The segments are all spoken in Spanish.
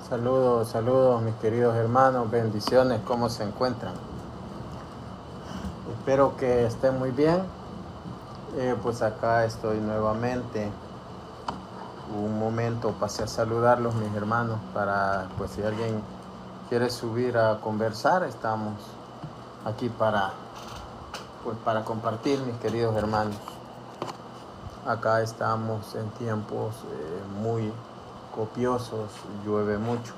Saludos, saludos mis queridos hermanos, bendiciones, ¿cómo se encuentran? Espero que estén muy bien. Pues acá estoy nuevamente. Un momento pasé a saludarlos mis hermanos para, pues si alguien quiere subir a conversar, estamos aquí para compartir mis queridos hermanos. Acá estamos en tiempos muy copiosos, llueve mucho.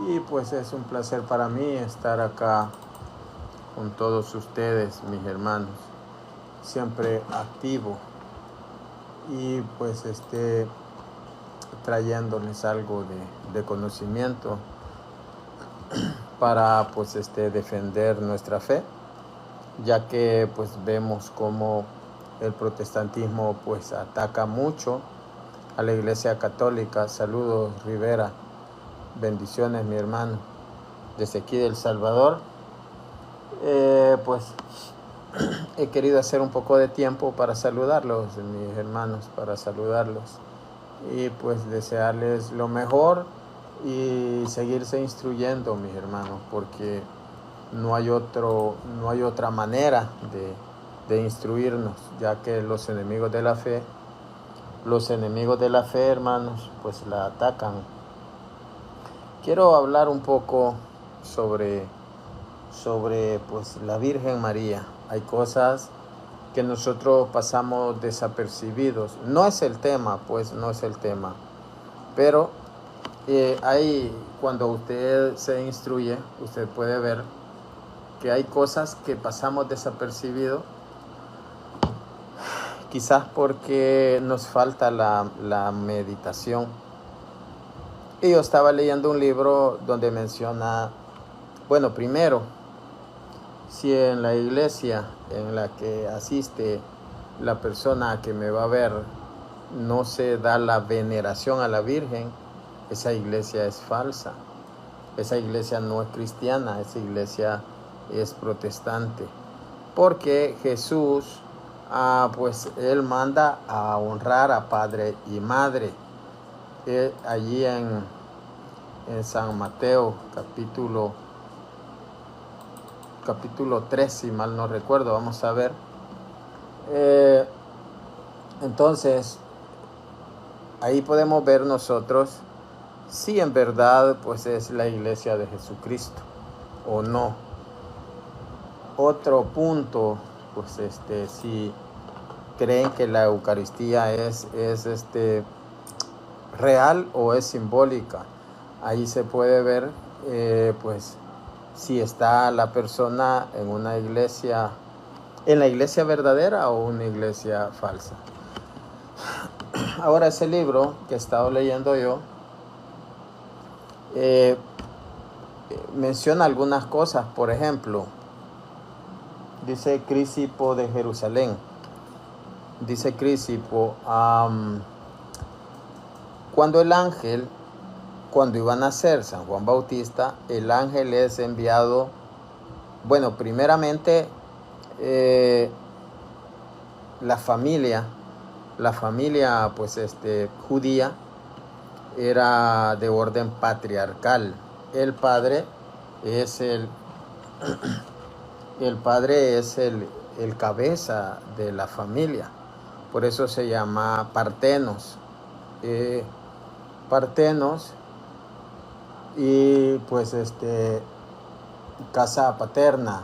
Y pues es un placer para mí estar acá con todos ustedes, mis hermanos, siempre activo y pues trayéndoles algo de conocimiento para pues defender nuestra fe, ya que pues vemos como el protestantismo pues ataca mucho a la Iglesia Católica. Saludos, Rivera, bendiciones, mi hermano, desde aquí del Salvador. Pues he querido hacer un poco de tiempo para saludarlos, mis hermanos, para saludarlos y pues desearles lo mejor y seguirse instruyendo, mis hermanos, porque no hay otra manera de instruirnos, ya que los enemigos de la fe, hermanos, pues la atacan. Quiero hablar un poco sobre pues la Virgen María. Hay cosas que nosotros pasamos desapercibidos. No es el tema, pero cuando usted se instruye, usted puede ver que hay cosas que pasamos desapercibidos, quizás porque nos falta la meditación. Y yo estaba leyendo un libro donde menciona, bueno, primero, si en la iglesia en la que asiste la persona que me va a ver no se da la veneración a la Virgen, esa iglesia es falsa. Esa iglesia no es cristiana, esa iglesia es protestante. Porque Jesús, pues Él manda a honrar a padre y madre. Allí en San Mateo, capítulo 3, si mal no recuerdo, vamos a ver. Entonces, ahí podemos ver nosotros si en verdad pues es la iglesia de Jesucristo o no. Otro punto, pues si creen que la Eucaristía es real o es simbólica. Ahí se puede ver pues si está la persona en una iglesia, en la iglesia verdadera o una iglesia falsa. Ahora ese libro que he estado leyendo yo menciona algunas cosas. Por ejemplo, dice Crisipo de Jerusalén. Dice Crisipo, cuando iba a nacer San Juan Bautista, el ángel es enviado, bueno, primeramente la familia pues judía era de orden patriarcal. El padre es el cabeza de la familia, por eso se llama partenos. Y pues casa paterna.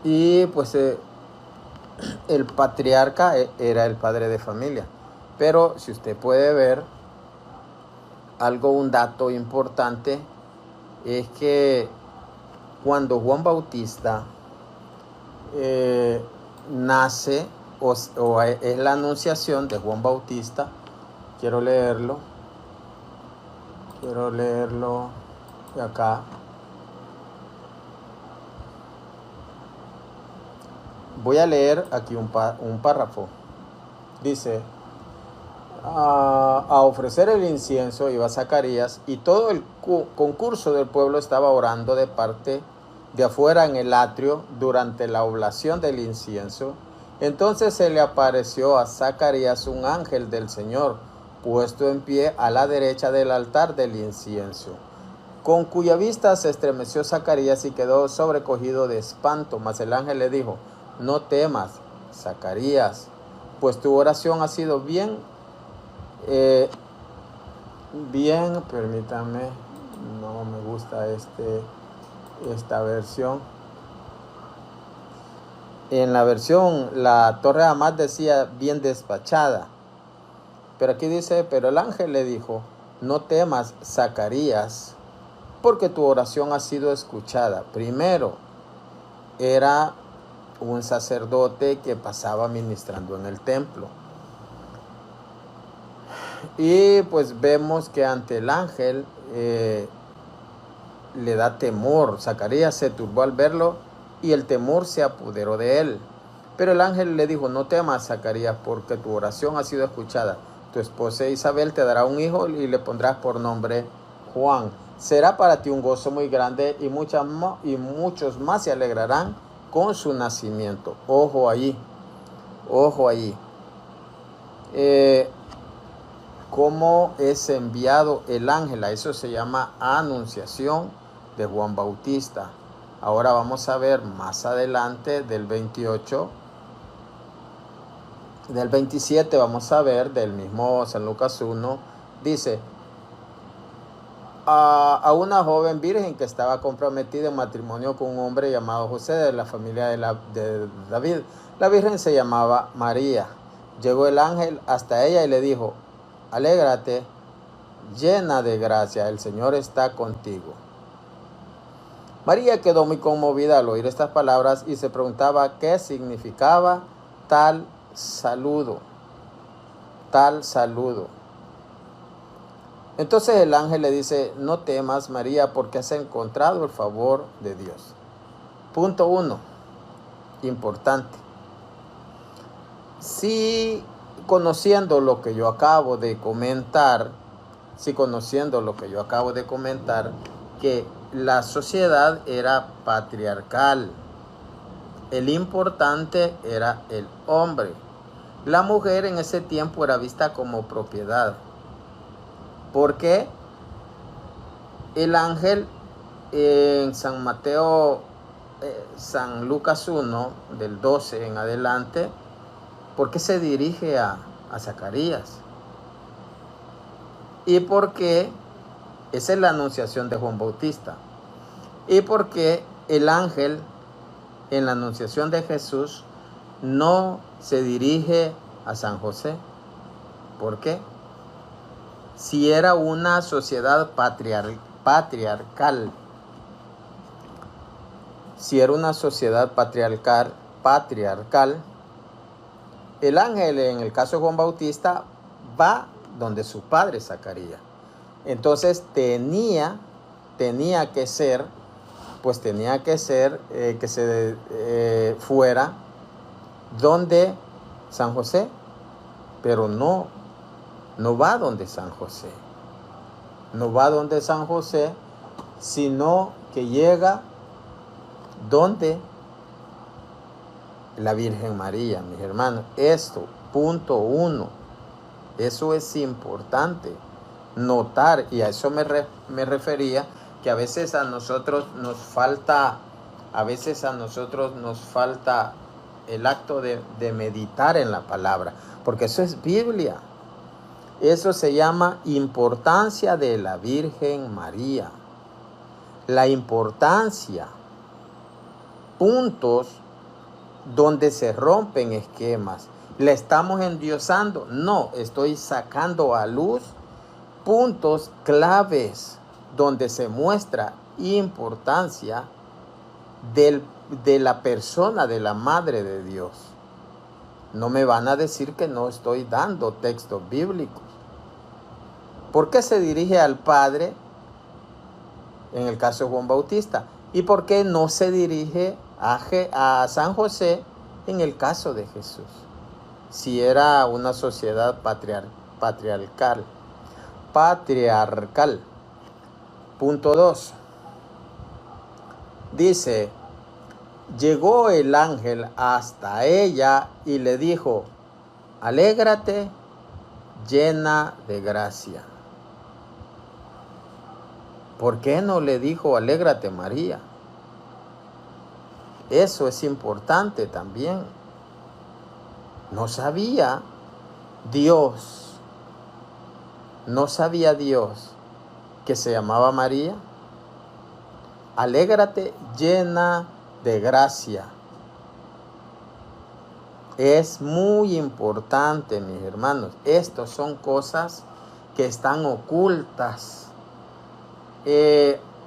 Y pues el patriarca era el padre de familia. Pero si usted puede ver un dato importante es que cuando Juan Bautista nace, o es la anunciación de Juan Bautista, quiero leerlo de acá. Voy a leer aquí un párrafo. Dice, a ofrecer el incienso iba Zacarías y todo el concurso del pueblo estaba orando de parte de afuera en el atrio durante la oblación del incienso. Entonces se le apareció a Zacarías un ángel del Señor, puesto en pie a la derecha del altar del incienso, con cuya vista se estremeció Zacarías y quedó sobrecogido de espanto. Mas el ángel le dijo: no temas, Zacarías, pues tu oración ha sido permítame, no me gusta esta versión. En la versión, la Torre Hamad decía bien despachada. Pero aquí dice: pero el ángel le dijo: no temas, Zacarías, porque tu oración ha sido escuchada. Primero, era un sacerdote que pasaba ministrando en el templo. Y pues vemos que ante el ángel le da temor. Zacarías se turbó al verlo y el temor se apoderó de él. Pero el ángel le dijo: no temas, Zacarías, porque tu oración ha sido escuchada. Tu esposa Isabel te dará un hijo y le pondrás por nombre Juan. Será para ti un gozo muy grande y muchos más se alegrarán con su nacimiento. Ojo ahí, ojo ahí. ¿Cómo es enviado el ángel? A eso se llama anunciación de Juan Bautista. Ahora vamos a ver más adelante del 28, del 27 vamos a ver del mismo San Lucas 1, dice: a una joven virgen que estaba comprometida en matrimonio con un hombre llamado José, de la familia de David. La virgen se llamaba María. Llegó el ángel hasta ella y le dijo: alégrate, llena de gracia, el Señor está contigo. María quedó muy conmovida al oír estas palabras y se preguntaba qué significaba tal saludo. Tal saludo. Entonces el ángel le dice: no temas, María, porque has encontrado el favor de Dios. Punto 1. Importante. Si conociendo lo que yo acabo de comentar, que la sociedad era patriarcal, el importante era el hombre. La mujer en ese tiempo era vista como propiedad. Porque el ángel en San Mateo, San Lucas 1, del 12 en adelante, ¿por qué se dirige a Zacarías? Y por qué, esa es la anunciación de Juan Bautista. Y por qué el ángel en la anunciación de Jesús no se dirige a San José. ¿Por qué? Si era una sociedad patriarcal, el ángel en el caso de Juan Bautista va donde su padre Zacarías. Entonces tenía que ser que se fuera donde San José, pero no va donde San José. No va donde San José, sino que llega donde la Virgen María, mis hermanos. Esto, punto 1. Eso es importante notar, y a eso me refería, que a veces a nosotros nos falta el acto de meditar en la palabra, porque eso es Biblia. Eso se llama importancia de la Virgen María. La importancia, puntos donde se rompen esquemas. ¿Le estamos endiosando? No, estoy sacando a luz puntos claves donde se muestra importancia de la persona de la Madre de Dios. No me van a decir que no estoy dando textos bíblicos. ¿Por qué se dirige al Padre en el caso de Juan Bautista? ¿Y por qué no se dirige a San José en el caso de Jesús? Si era una sociedad patriarcal. Punto 2. Dice, llegó el ángel hasta ella y le dijo, alégrate, llena de gracia. ¿Por qué no le dijo, alégrate, María? Eso es importante también. No sabía Dios que se llamaba María. Alégrate, llena de gracia. Es muy importante, mis hermanos. Estas son cosas que están ocultas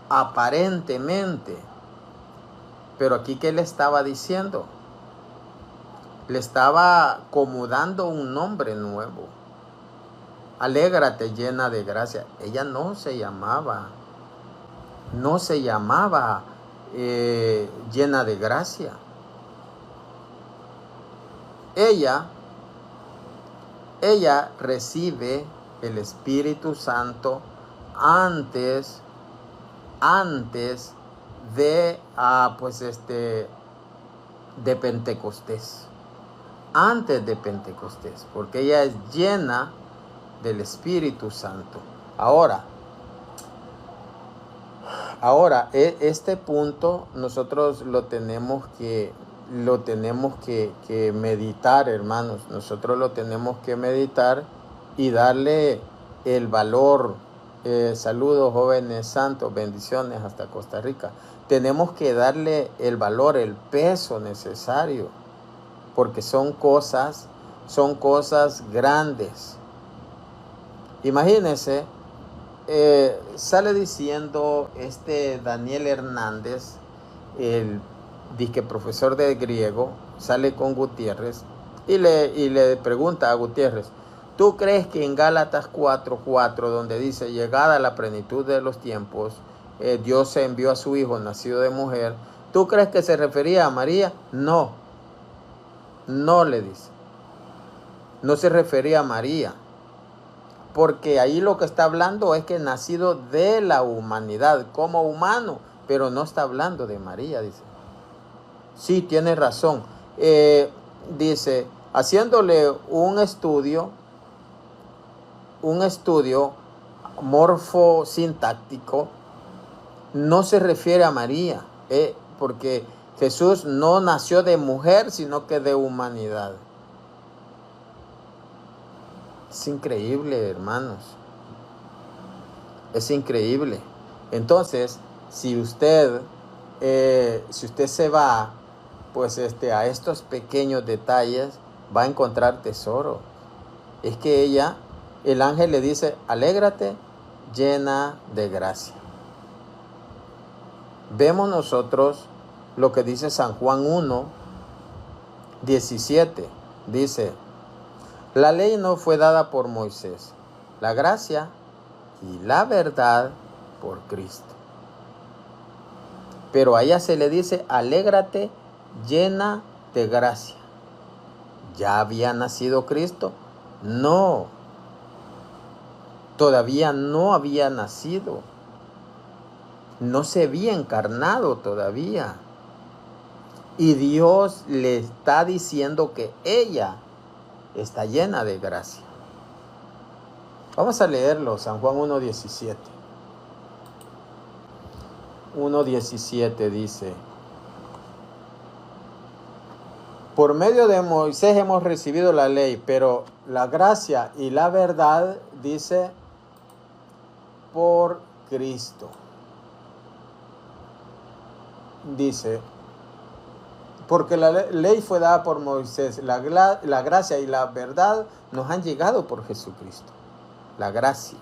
aparentemente. Pero aquí, ¿qué le estaba diciendo? Le estaba acomodando un nombre nuevo. Alégrate, llena de gracia. Ella no se llamaba llena de gracia. Ella recibe el Espíritu Santo antes de de Pentecostés. Antes de Pentecostés, porque ella es llena del Espíritu Santo. Ahora, este punto nosotros lo tenemos que meditar, hermanos. Nosotros lo tenemos que meditar y darle el valor. Saludos, jóvenes santos, bendiciones hasta Costa Rica. Tenemos que darle el valor, el peso necesario, porque son cosas grandes. Imagínense, sale diciendo Daniel Hernández, el disque profesor de griego, sale con Gutiérrez y le pregunta a Gutiérrez, ¿tú crees que en Gálatas 4:4, donde dice, llegada a la plenitud de los tiempos, Dios envió a su hijo nacido de mujer, ¿tú crees que se refería a María? No le dice, no se refería a María, porque ahí lo que está hablando es que nacido de la humanidad, como humano, pero no está hablando de María, dice. Sí, tiene razón. Dice, haciéndole un estudio morfosintáctico, no se refiere a María, porque Jesús no nació de mujer, sino que de humanidad. Es increíble, hermanos. Es increíble. Entonces, si usted se va, pues a estos pequeños detalles, va a encontrar tesoro. Es que el ángel le dice, alégrate, llena de gracia. Vemos nosotros lo que dice San Juan 1:17. Dice, la ley no fue dada por Moisés, la gracia y la verdad por Cristo. Pero a ella se le dice, alégrate, llena de gracia. ¿Ya había nacido Cristo? No, todavía no había nacido. No se había encarnado todavía. Y Dios le está diciendo que ella está llena de gracia. Vamos a leerlo, San Juan 1:17. 1:17 dice, por medio de Moisés hemos recibido la ley, pero la gracia y la verdad, dice, por Cristo. Dice, porque la ley fue dada por Moisés, la gracia y la verdad nos han llegado por Jesucristo. La gracia.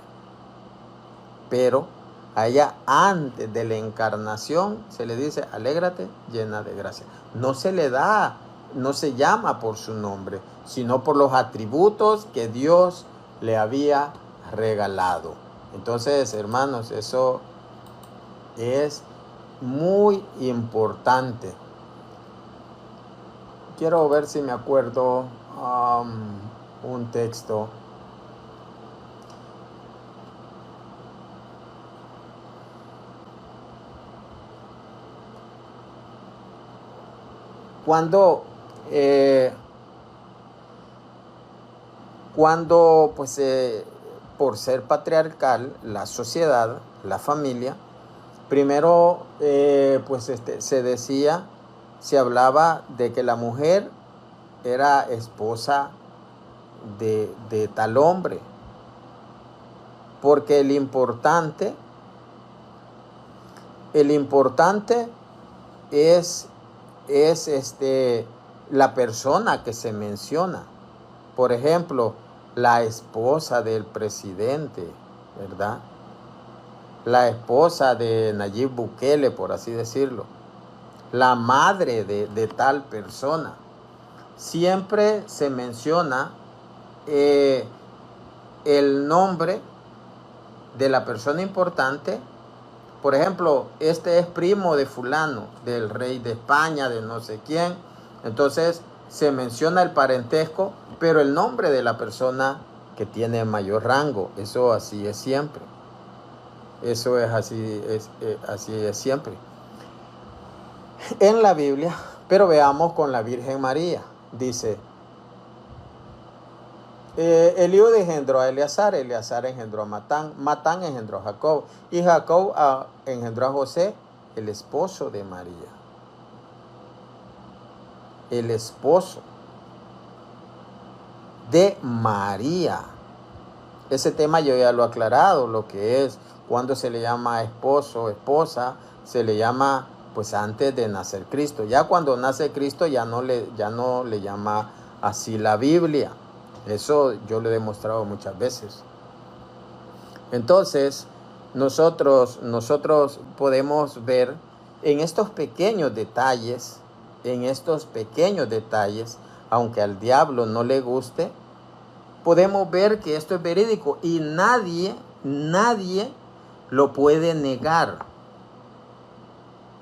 Pero allá antes de la encarnación se le dice, alégrate, llena de gracia. No se le da, no se llama por su nombre, sino por los atributos que Dios le había regalado. Entonces, hermanos, eso es muy importante. Quiero ver si me acuerdo un texto. cuando, cuando pues, por ser patriarcal, la sociedad, la familia, primero, pues se decía, se hablaba de que la mujer era esposa de tal hombre, porque el importante es la persona que se menciona. Por ejemplo, la esposa del presidente, ¿verdad? La esposa de Nayib Bukele, por así decirlo. La madre de tal persona. Siempre se menciona el nombre de la persona importante. Por ejemplo, este es primo de fulano, del rey de España, de no sé quién. Entonces se menciona el parentesco, pero el nombre de la persona que tiene mayor rango. Eso así es siempre. Eso es así, así es siempre en la Biblia. Pero veamos con la Virgen María. Dice, Eliud engendró a Eleazar, Eleazar engendró a Matán, Matán engendró a Jacob, y Jacob engendró a José, el esposo de María. El esposo de María. Ese tema yo ya lo he aclarado, lo que es, cuando se le llama esposo, esposa, se le llama pues antes de nacer Cristo. Ya cuando nace Cristo ya no le llama así la Biblia. Eso yo lo he demostrado muchas veces. Entonces, nosotros podemos ver en estos pequeños detalles, aunque al diablo no le guste, podemos ver que esto es verídico y nadie lo puede negar.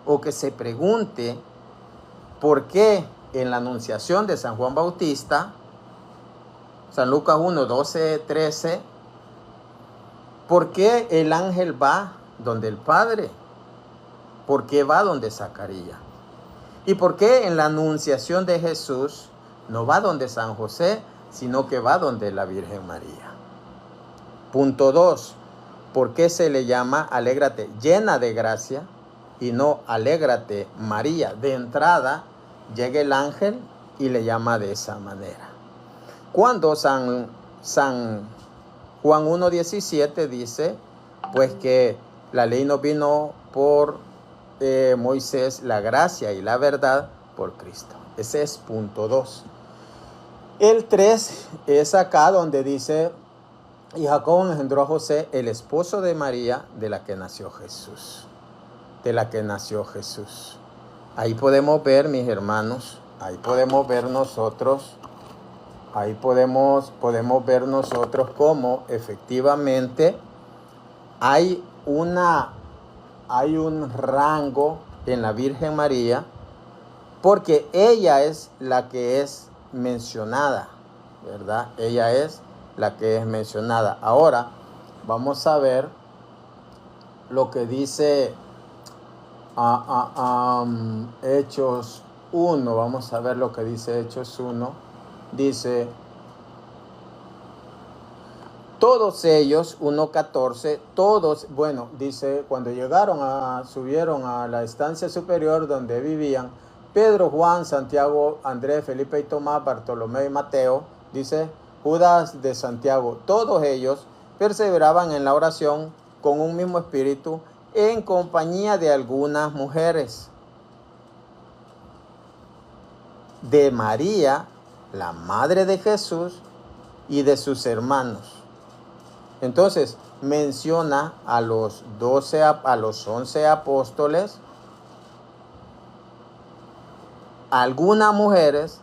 O que se pregunte por qué en la anunciación de San Juan Bautista, San Lucas 1, 12, 13, ¿por qué el ángel va donde el Padre? ¿Por qué va donde Zacarías? ¿Y por qué en la anunciación de Jesús no va donde San José, sino que va donde la Virgen María? Punto 2. ¿Por qué se le llama alégrate llena de gracia y no alégrate María? De entrada llega el ángel y le llama de esa manera. Cuando San Juan 1:17 dice, pues que la ley no vino por Moisés, la gracia y la verdad por Cristo. Ese es punto 2. El 3 es acá donde dice, y Jacob engendró a José, el esposo de María, de la que nació Jesús. De la que nació Jesús. Ahí podemos ver, mis hermanos, ahí podemos ver nosotros, cómo efectivamente hay un rango en la Virgen María, porque ella es la que es mencionada, ¿verdad? Ella es la que es mencionada. Ahora vamos a ver lo que dice Hechos 1. Vamos a ver lo que dice Hechos 1. Dice, todos ellos, 1:14, todos, bueno, dice, cuando subieron a la estancia superior donde vivían Pedro, Juan, Santiago, Andrés, Felipe y Tomás, Bartolomé y Mateo, dice, Judas de Santiago, todos ellos perseveraban en la oración con un mismo espíritu, en compañía de algunas mujeres, de María, la madre de Jesús, y de sus hermanos. Entonces menciona a los 11 apóstoles, algunas mujeres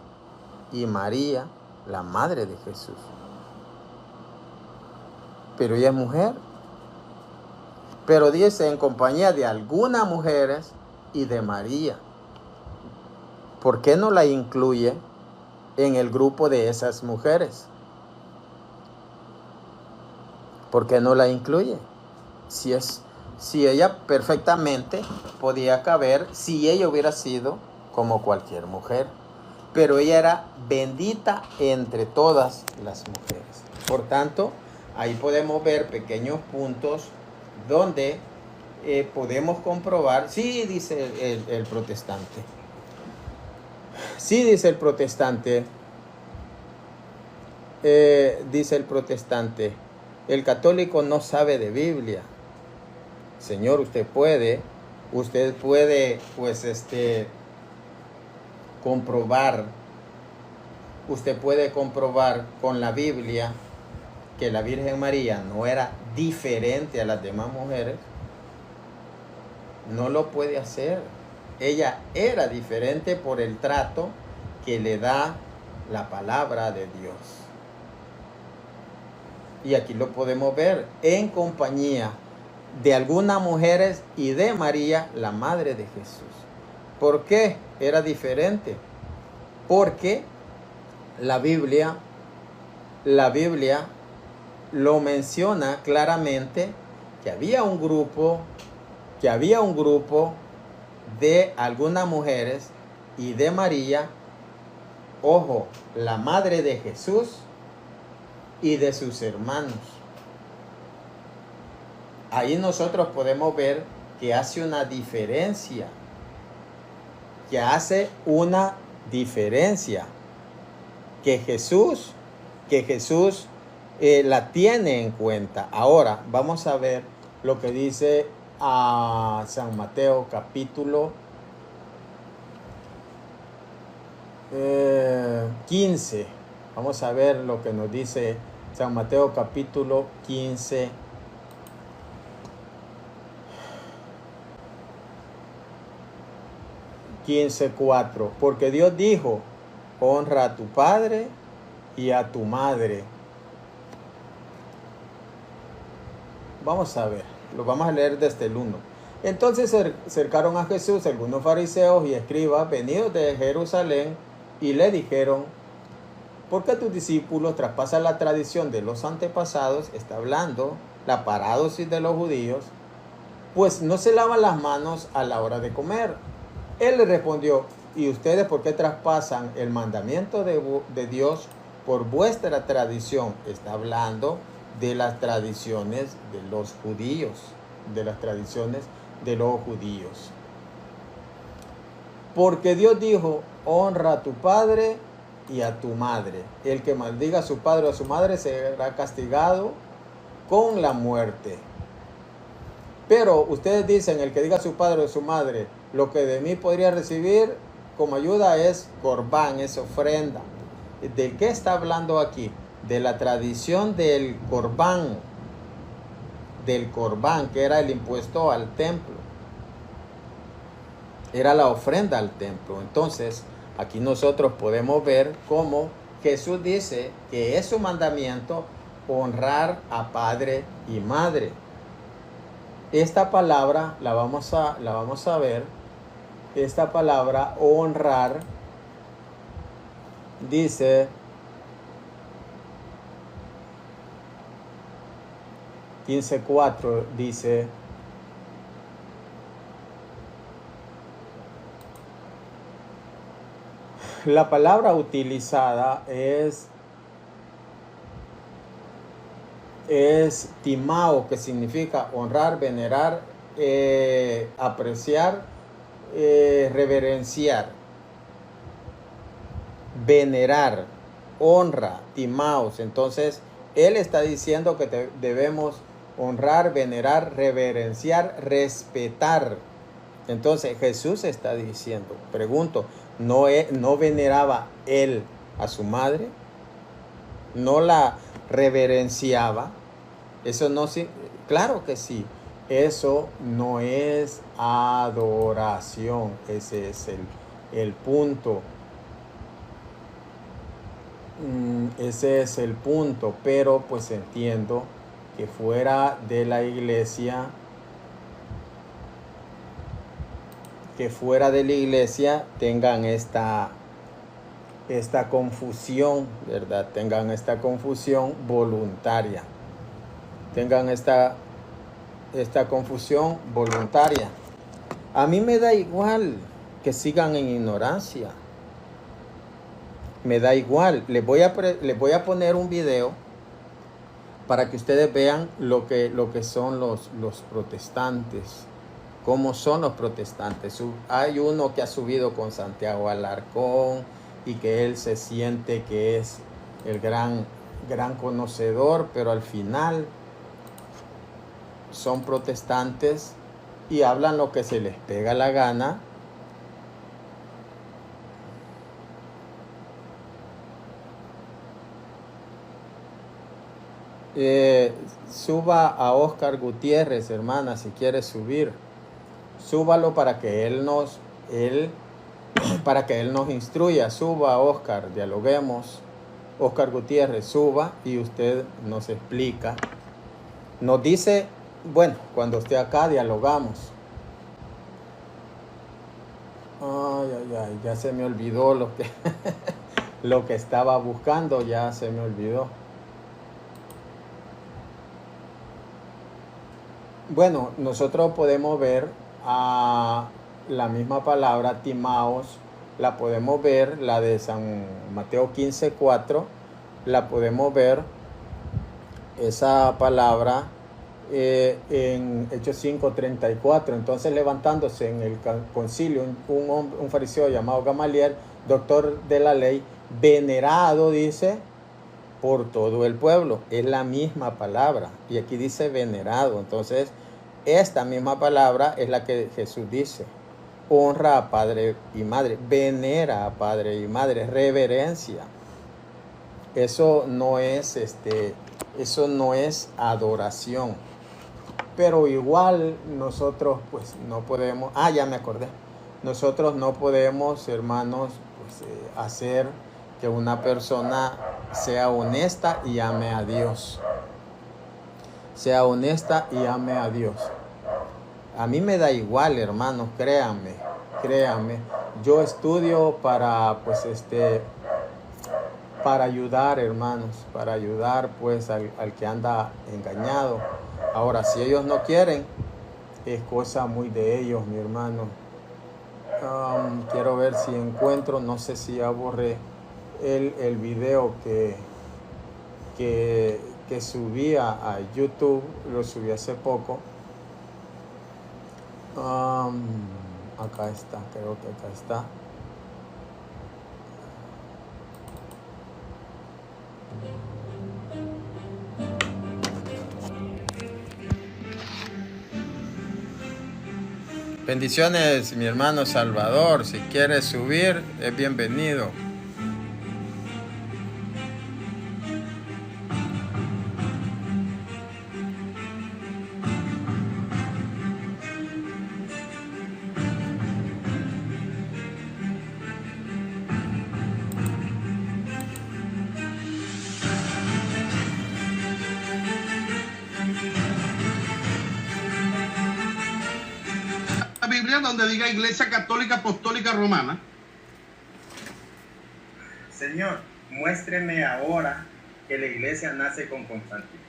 y María, la madre de Jesús. Pero ella es mujer. Pero dice en compañía de algunas mujeres y de María. ¿Por qué no la incluye en el grupo de esas mujeres? ¿Por qué no la incluye? Si ella perfectamente podía caber, si ella hubiera sido como cualquier mujer. Pero ella era bendita entre todas las mujeres. Por tanto, ahí podemos ver pequeños puntos donde podemos comprobar. Sí, dice el protestante. Sí, dice el protestante. Dice el protestante. El católico no sabe de Biblia. Señor, usted puede, pues, comprobar. Usted puede comprobar con la Biblia que la Virgen María no era diferente a las demás mujeres. No lo puede hacer. Ella era diferente por el trato que le da la palabra de Dios. Y aquí lo podemos ver en compañía de algunas mujeres y de María, la madre de Jesús. ¿Por qué era diferente? Porque la Biblia lo menciona claramente que había un grupo de algunas mujeres y de María, ojo, la madre de Jesús y de sus hermanos. Ahí nosotros podemos ver que hace una diferencia, que Jesús la tiene en cuenta. Ahora vamos a ver lo que dice a San Mateo capítulo 15. Vamos a ver lo que nos dice San Mateo capítulo 15. Porque Dios dijo: honra a tu padre y a tu madre. Vamos a ver, lo vamos a leer desde el 1. Entonces se acercaron a Jesús algunos fariseos y escribas venidos de Jerusalén y le dijeron: ¿por qué tus discípulos traspasan la tradición de los antepasados? Está hablando la parádosis de los judíos, pues no se lavan las manos a la hora de comer. Él le respondió: ¿y ustedes por qué traspasan el mandamiento de Dios por vuestra tradición? Está hablando de las tradiciones de los judíos, Porque Dios dijo: honra a tu padre y a tu madre. El que maldiga a su padre o a su madre será castigado con la muerte. Pero ustedes dicen: el que diga a su padre o a su madre, lo que de mí podría recibir como ayuda es corbán, es ofrenda. ¿De qué está hablando aquí? De la tradición del corbán, que era el impuesto al templo. Era la ofrenda al templo. Entonces, aquí nosotros podemos ver cómo Jesús dice que es su mandamiento honrar a padre y madre. Esta palabra la vamos a ver. Esta palabra honrar dice 15:4, dice: la palabra utilizada es timao, que significa honrar, venerar, apreciar, reverenciar. Venerar, honra, timaos. Entonces, él está diciendo que debemos honrar, venerar, reverenciar, respetar. Entonces, Jesús está diciendo, pregunto, ¿no veneraba él a su madre? ¿No la reverenciaba? Eso no, sí, claro que sí. Eso no es adoración. Ese es el punto. Ese es el punto. Pero pues entiendo que fuera de la iglesia, tengan esta confusión, ¿verdad? Tengan esta confusión voluntaria. Tengan esta confusión voluntaria. A mí me da igual que sigan en ignorancia. Me da igual. Les voy a poner un video para que ustedes vean lo que son los protestantes. Cómo son los protestantes. Hay uno que ha subido con Santiago Alarcón y que él se siente que es el gran conocedor, pero al final son protestantes y hablan lo que se les pega la gana. Suba a Oscar Gutiérrez, hermana, si quiere subir. Súbalo para que él nos instruya. Suba, Oscar, dialoguemos. Oscar Gutiérrez, suba y usted nos explica. Nos dice, bueno, cuando esté acá dialogamos. Ay, ya se me olvidó lo que estaba buscando, ya se me olvidó. Bueno, nosotros podemos ver a la misma palabra, timaos, la podemos ver, la de San Mateo 15:4, la podemos ver, esa palabra, en Hechos 5:34. Entonces, levantándose en el concilio un fariseo llamado Gamaliel, doctor de la ley, venerado, dice, por todo el pueblo. Es la misma palabra. Y aquí dice venerado. Entonces, esta misma palabra es la que Jesús dice. Honra a padre y madre. Venera a padre y madre. Reverencia. Eso no es adoración. Pero igual nosotros pues no podemos. Ya me acordé. Nosotros no podemos, hermanos, pues, hacer que una persona sea honesta y ame a Dios. Sea honesta y ame a Dios. A mí me da igual, hermanos, créanme. Yo estudio para, pues, para ayudar, hermanos, para ayudar, pues, al que anda engañado. Ahora, si ellos no quieren, es cosa muy de ellos, mi hermano. Quiero ver si encuentro, no sé si ya borré el video que subía a YouTube, lo subí hace poco. Acá está, creo que acá está. Bendiciones, mi hermano Salvador. Si quieres subir, es bienvenido. La Biblia donde diga Iglesia Católica Apostólica Romana. Señor, muéstreme ahora que la iglesia nace con Constantino.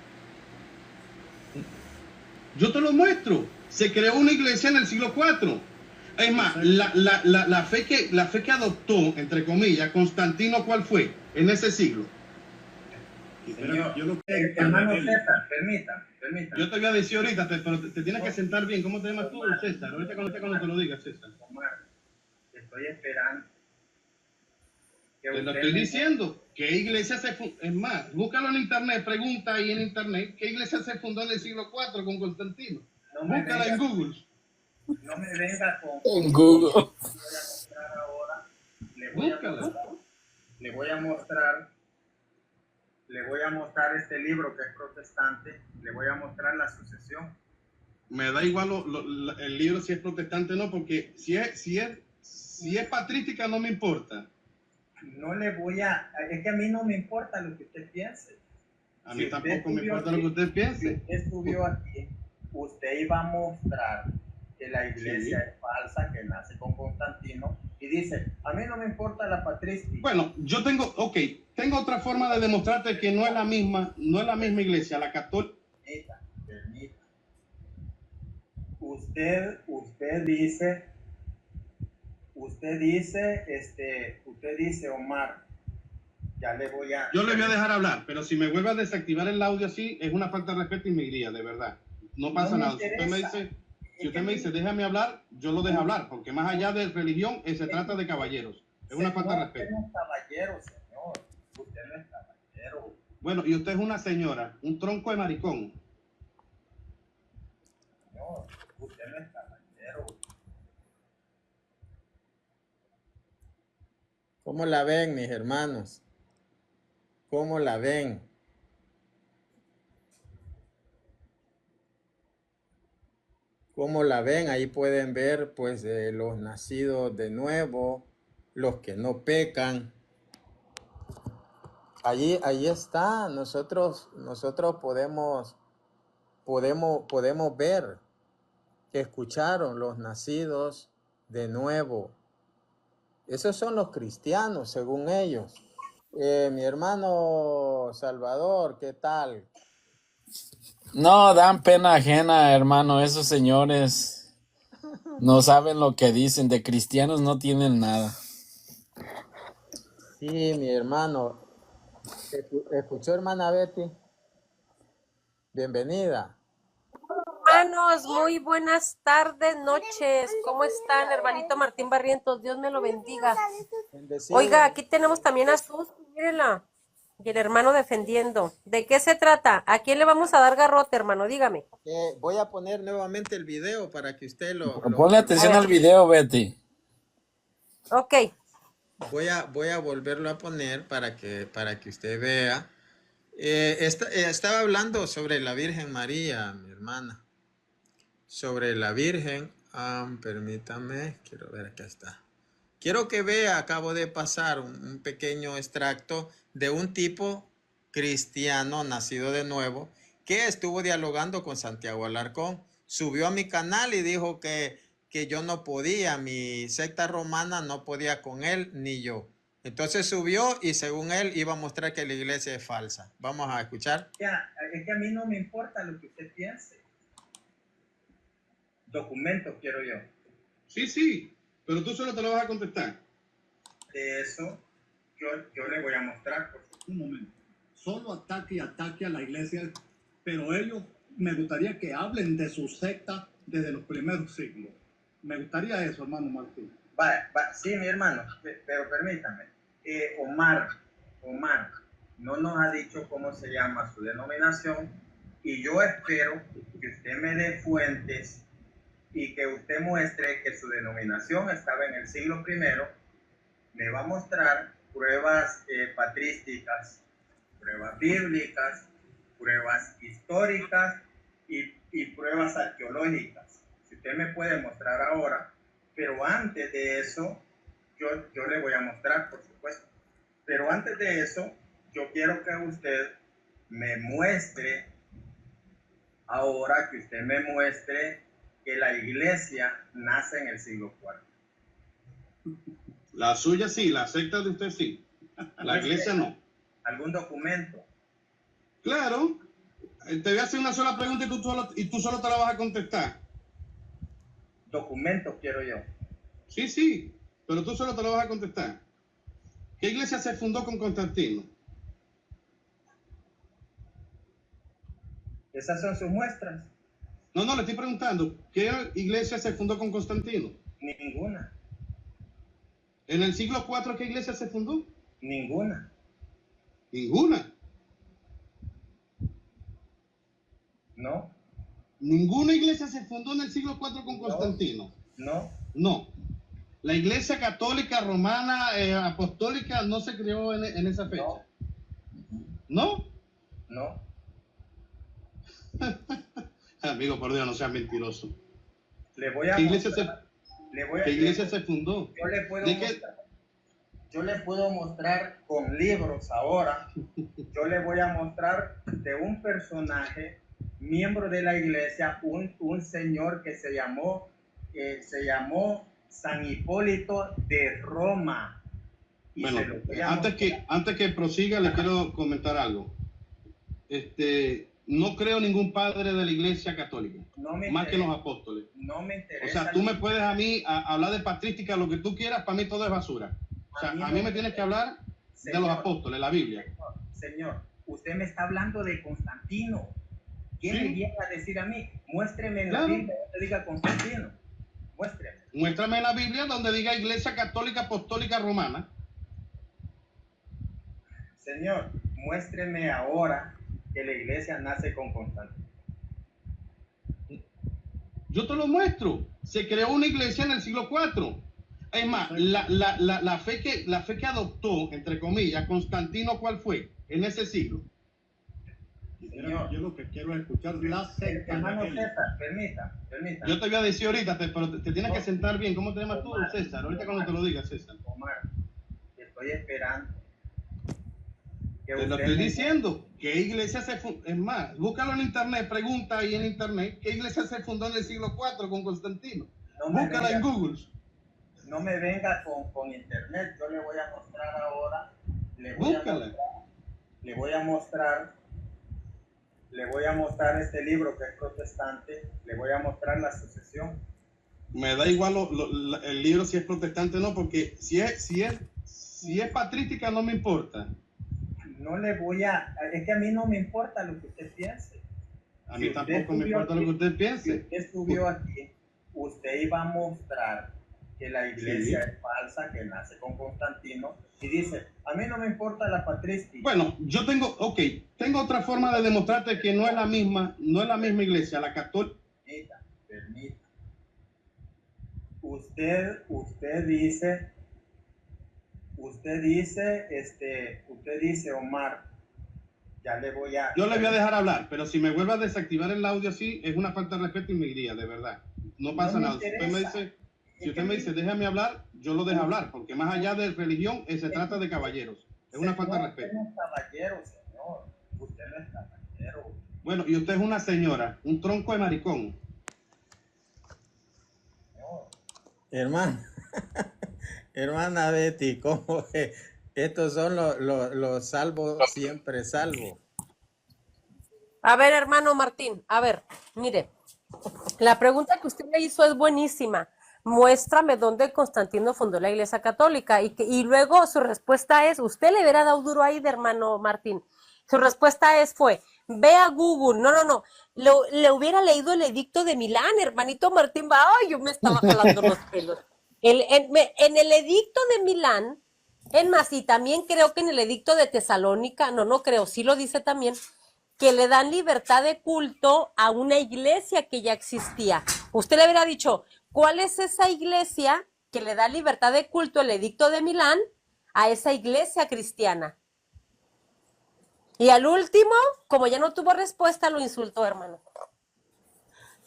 Yo te lo muestro. Se creó una iglesia en el siglo IV. Es más, la fe que adoptó, entre comillas, Constantino, ¿cuál fue en ese siglo? Señor, hermano César, permita. Yo te voy a decir ahorita, pero te tienes que sentar bien. ¿Cómo te llamas tú, César? Ahorita cuando te lo digas, César. Omar, estoy esperando. Te lo estoy diciendo. ¿Qué iglesia se fundó? Es más, búscalo en internet, pregunta ahí en internet, ¿qué iglesia se fundó en el siglo IV con Constantino? Búscala en Google. No me venga con... En Google. Voy a mostrar ahora. Le voy a mostrar este libro que es protestante. Le voy a mostrar la sucesión. Me da igual el libro si es protestante o no, porque si es patrística no me importa. No le voy a... Es que a mí no me importa lo que usted piense. A mí tampoco me importa lo que usted piense. Si usted estudió aquí, usted iba a mostrar que la iglesia es falsa, que nace con Constantino, y dice, a mí no me importa la patrística. Bueno, yo tengo otra forma de demostrarte que no es la misma iglesia, la católica. Permita. usted dice, Omar, ya le voy a... Yo le voy a dejar hablar, pero si me vuelve a desactivar el audio así, es una falta de respeto y me iría, de verdad. No pasa No me nada. Si usted me dice, déjame hablar, yo lo dejo hablar, porque más allá de religión, se trata de caballeros. Es una falta de respeto. Usted no es caballero, señor. Usted no es caballero. Bueno, y usted es una señora, un tronco de maricón. Señor, usted no es caballero. ¿Cómo la ven, mis hermanos? ¿Cómo la ven? ¿Cómo la ven? Ahí pueden ver pues los nacidos de nuevo, los que no pecan. Ahí está. Nosotros podemos ver que escucharon los nacidos de nuevo. Esos son los cristianos, según ellos. Mi hermano Salvador, ¿qué tal? No, dan pena ajena, hermano. Esos señores no saben lo que dicen. De cristianos no tienen nada. Sí, mi hermano. ¿Escuchó, hermana Betty? Bienvenida. Hermanos, muy buenas tardes, noches. ¿Cómo están, hermanito Martín Barrientos? Dios me lo bendiga. Bendecido. Oiga, aquí tenemos también a Sus, mírenla. Y el hermano defendiendo. ¿De qué se trata? ¿A quién le vamos a dar garrote, hermano? Dígame. Voy a poner nuevamente el video para que usted Ponle atención al video, Betty. Ok. Voy a volverlo a poner para que usted vea. Estaba hablando sobre la Virgen María, mi hermana. Sobre la Virgen. Permítame, quiero ver, acá está. Quiero que vea, acabo de pasar un pequeño extracto de un tipo cristiano nacido de nuevo que estuvo dialogando con Santiago Alarcón. Subió a mi canal y dijo que yo no podía, mi secta romana no podía con él ni yo. Entonces subió y según él iba a mostrar que la iglesia es falsa. Vamos a escuchar. Ya, es que a mí no me importa lo que usted piense. Documentos quiero yo. Sí, pero tú solo te lo vas a contestar. De eso yo le voy a mostrar. Un momento. Solo ataque a la iglesia, pero ellos me gustaría que hablen de su secta desde los primeros siglos. Me gustaría eso, hermano Martín. Sí, mi hermano, pero permítame. Omar no nos ha dicho cómo se llama su denominación y yo espero que usted me dé fuentes y que usted muestre que su denominación estaba en el siglo I. Me va a mostrar pruebas patrísticas, pruebas bíblicas, pruebas históricas y pruebas arqueológicas. Si usted me puede mostrar ahora, pero antes de eso, yo le voy a mostrar, por supuesto. Pero antes de eso, yo quiero que usted me muestre, ahora que usted me muestre que la iglesia nace en el siglo IV. La suya sí, la secta de usted sí. La iglesia no. ¿Algún documento? Claro. Te voy a hacer una sola pregunta y tú solo te la vas a contestar. Documentos quiero yo. Sí, pero tú solo te lo vas a contestar. ¿Qué iglesia se fundó con Constantino? Esas son sus muestras. No, le estoy preguntando. ¿Qué iglesia se fundó con Constantino? Ninguna. ¿En el siglo IV qué iglesia se fundó? Ninguna. Ninguna. No. ¿Ninguna iglesia se fundó en el siglo IV con Constantino? No. La iglesia católica romana apostólica no se creó en esa fecha. ¿No? No. Amigo, por Dios, no seas mentiroso. ¿Qué iglesia se fundó? Yo le puedo mostrar con libros ahora. Yo le voy a mostrar de un personaje, miembro de la iglesia, un señor que se llamó San Hipólito de Roma. Bueno, antes que prosiga, le quiero comentar algo. no creo ningún padre de la iglesia católica, No me más que interesa. los apóstoles. No me O interesa. sea, tú me puedes a mí hablar de patrística, lo que tú quieras, para mí todo es basura. O sea, a mí me tienes que hablar de los apóstoles, la Biblia. Señor, usted me está hablando de Constantino. ¿Qué Sí. me viene a decir a mí? Muéstreme en la Claro. Biblia donde diga Constantino. Muéstreme. Muéstrame en la Biblia donde diga Iglesia Católica Apostólica Romana. Señor, muéstreme ahora que la iglesia nace con Constantino. Yo te lo muestro. Se creó una iglesia en el siglo IV. Es más, la fe que adoptó, entre comillas, Constantino, ¿cuál fue? En ese siglo. Señor. Yo lo que quiero es escuchar la secta. Hermano evangélica. César, permita. Yo te voy a decir ahorita, pero te tienes que sentar bien. ¿Cómo te llamas tú, Omar. César? Ahorita cuando te lo digas, César. Omar, estoy esperando que Te lo usted estoy me- diciendo. ¿Qué iglesia se fundó? Es más, búscalo en internet, pregunta ahí en internet. ¿Qué iglesia se fundó en el siglo IV con Constantino? no me Búscala en venga- Google. No me venga con internet, yo le voy a mostrar ahora, Búscala. le voy a mostrar este libro que es protestante, le voy a mostrar la sucesión. Me da igual el libro si es protestante o no, porque si es patrística no me importa. No le voy a, es que a mí no me importa lo que usted piense. A Si mí usted tampoco me subió importa lo que aquí- usted Si piense. usted subió aquí, usted iba a mostrar que la iglesia Sí. es falsa, que nace con Constantino, y dice, a mí no me importa la patrística. Bueno, yo tengo otra forma de demostrarte que no es la misma iglesia, la católica. Permita. Usted dice, Omar, ya le voy a... Yo le voy a dejar hablar, pero si me vuelve a desactivar el audio así, es una falta de respeto y me iría, de verdad. No pasa No me nada. Si usted me dice, déjame hablar, yo lo dejo hablar, porque más allá de religión, se trata de caballeros. Es una falta de respeto. Usted no es caballero, señor. Usted no es caballero. Bueno, y usted es una señora, un tronco de maricón. Señor. Hermano, hermana Betty, ¿cómo que estos son los salvos, siempre salvos? A ver, hermano Martín, a ver, mire, la pregunta que usted le hizo es buenísima. Muéstrame dónde Constantino fundó la Iglesia Católica y luego su respuesta es, usted le hubiera dado duro ahí de hermano Martín. Su respuesta fue, ve a Google. No, le hubiera leído el edicto de Milán, hermanito Martín. Ay, yo me estaba jalando los pelos. En el edicto de Milán, es más, y también creo que en el edicto de Tesalónica, no creo, sí lo dice también, que le dan libertad de culto a una iglesia que ya existía. Usted le hubiera dicho, ¿cuál es esa iglesia que le da libertad de culto, el edicto de Milán, a esa iglesia cristiana? Y al último, como ya no tuvo respuesta, lo insultó, hermano.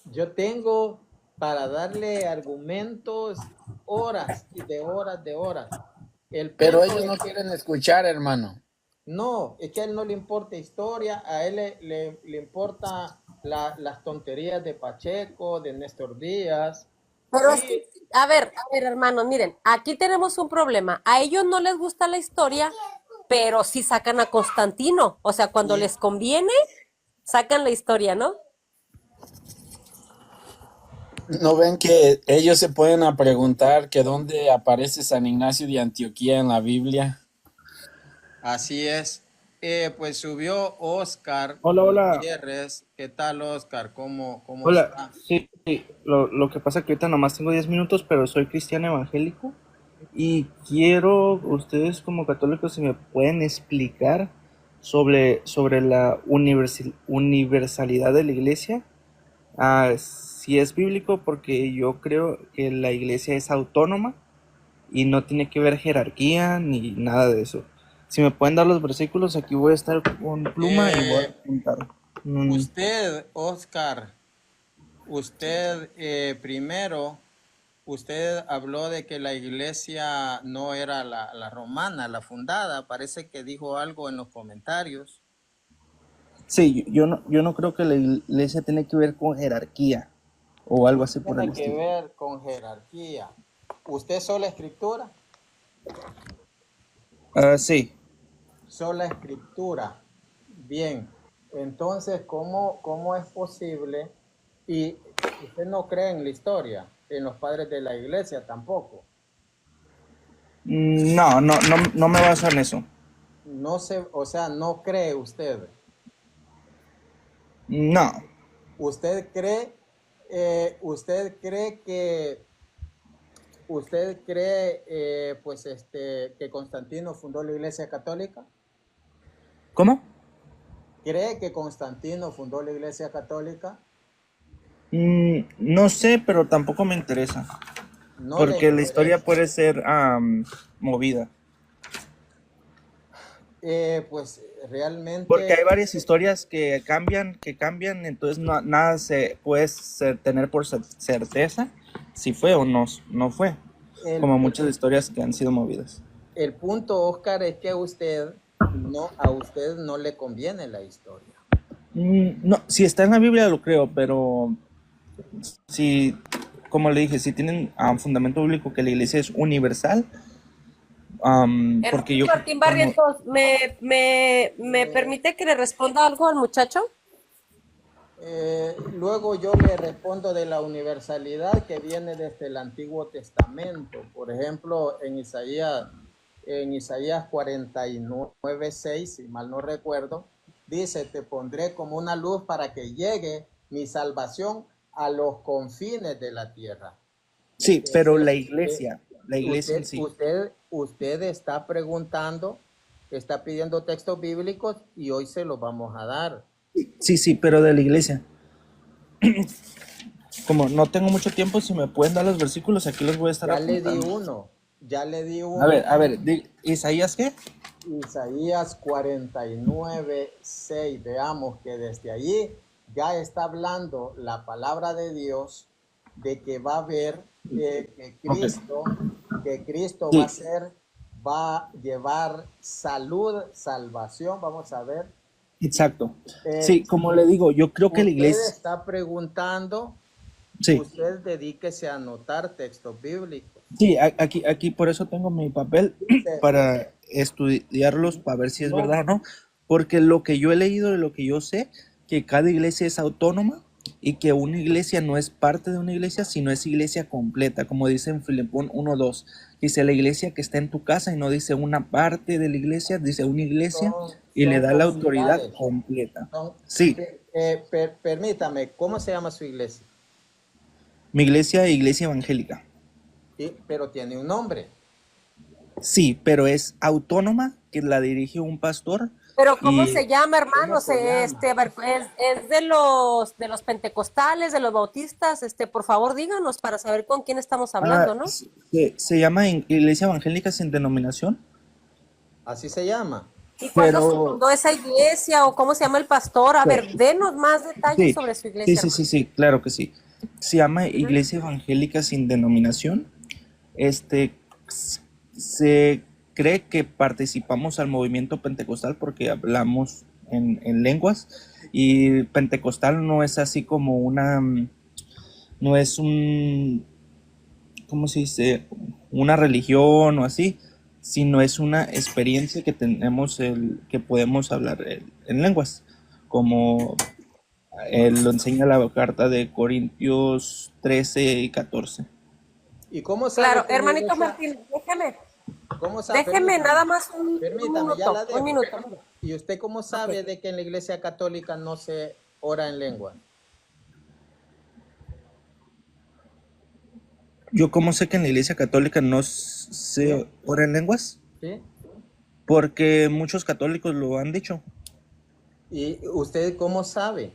Yo tengo para darle argumentos horas y de horas de horas. Pero ellos no quieren escuchar, hermano. No, es que a él no le importa historia, a él le importa las tonterías de Pacheco, de Néstor Díaz. Pero Sí. es que, a ver, hermanos, miren, aquí tenemos un problema. A ellos no les gusta la historia, pero sí sacan a Constantino. O sea, cuando les conviene, sacan la historia, ¿no? ¿No ven que ellos se pueden a preguntar que dónde aparece San Ignacio de Antioquía en la Biblia? Así es. Pues subió Oscar Hola. Gutiérrez. ¿Qué tal, Oscar? ¿Cómo Hola, está? sí, lo que pasa es que ahorita nomás tengo 10 minutos, pero soy cristiano evangélico y quiero, ustedes como católicos, si me pueden explicar sobre la universalidad de la iglesia, si es bíblico, porque yo creo que la iglesia es autónoma y no tiene que ver jerarquía ni nada de eso. Si me pueden dar los versículos, aquí voy a estar con pluma y voy a apuntar. Usted, Oscar, primero, usted habló de que la iglesia no era la romana, la fundada. Parece que dijo algo en los comentarios. Sí, yo no creo que la iglesia tiene que ver con jerarquía o algo así por el Tiene que estilo. ver con jerarquía. ¿Usted sola escritura? Sí. Sola escritura. Bien. Entonces, ¿cómo es posible? Y usted no cree en la historia, en los padres de la iglesia tampoco. No me baso en eso. No se, o sea, no cree usted. No. Usted cree que, pues, que Constantino fundó la Iglesia Católica. ¿Cómo? ¿Cree que Constantino fundó la Iglesia Católica? No sé, pero tampoco me interesa. No le Porque la historia interesa. puede ser movida. Pues realmente Porque hay varias historias que cambian, entonces nada se puede tener por certeza si fue o no fue. el, Como muchas historias que han sido movidas. el punto, Oscar, es que a usted no le conviene la historia. No, si está en la Biblia lo creo, pero si, como le dije, si tienen fundamento bíblico que la iglesia es universal, porque Hermano yo, Martín bueno, Barrientos, ¿me permite que le responda algo al muchacho? Luego yo le respondo de la universalidad que viene desde el Antiguo Testamento. Por ejemplo, en Isaías 49:6, si mal no recuerdo, dice: te pondré como una luz para que llegue mi salvación a los confines de la tierra. sí, pero la Entonces, iglesia en sí. usted está preguntando, está pidiendo textos bíblicos y hoy se los vamos a dar. Sí, pero de la iglesia. Como no tengo mucho tiempo, si me pueden dar los versículos, aquí los voy a estar Ya le di apuntando. uno. A ver, ¿Isaías qué? Isaías 49:6. Veamos que desde allí ya está hablando la palabra de Dios de que va a haber que Cristo Sí, va a llevar salud, salvación. Vamos a ver. exacto. Eh, Sí, como le digo, yo creo que la Usted iglesia, está preguntando, sí, usted dedíquese a anotar textos bíblicos. sí, aquí por eso tengo mi papel Dice, para estudiarlos, para ver si es no, verdad o no, porque lo que yo he leído y lo que yo sé, que cada iglesia es autónoma y que una iglesia no es parte de una iglesia, sino es iglesia completa, como dice en Filemón 1:2. Dice la iglesia que está en tu casa y no dice una parte de la iglesia, dice una iglesia y le son da la autoridad comunidades. completa. Son- Sí, Permítame, ¿cómo se llama su iglesia? mi iglesia evangélica. Sí, pero tiene un nombre. Sí, pero es autónoma, que la dirige un pastor Pero ¿cómo y se llama, ¿Cómo hermano? se llama? A ver, es de los pentecostales, de los bautistas, por favor díganos para saber con quién estamos hablando, ¿no? se llama Iglesia Evangélica Sin Denominación, Así se llama. ¿Y cuándo se pero fundó esa iglesia o cómo se llama el pastor? A ver, denos más detalles sí, sobre su iglesia, hermano. sí, claro que sí. Se llama Iglesia Evangélica Sin Denominación. Se cree que participamos al movimiento pentecostal porque hablamos en lenguas y pentecostal no es así como no es ¿cómo se dice? Una religión o así, sino es una experiencia que tenemos que podemos hablar en lenguas, como lo enseña la carta de Corintios 13 y 14. ¿Y cómo sabe Claro, que en la hermanito iglesia, Martín, cómo sabe? déjeme nada más un Permítame, ya la minuto, un dejo. minuto. ¿Y usted cómo sabe Ok. de que en la iglesia católica no se ora en lengua? Yo como sé que en la iglesia católica no se ¿Sí? ora en lenguas, ¿Sí? porque muchos católicos lo han dicho, ¿Y usted cómo sabe?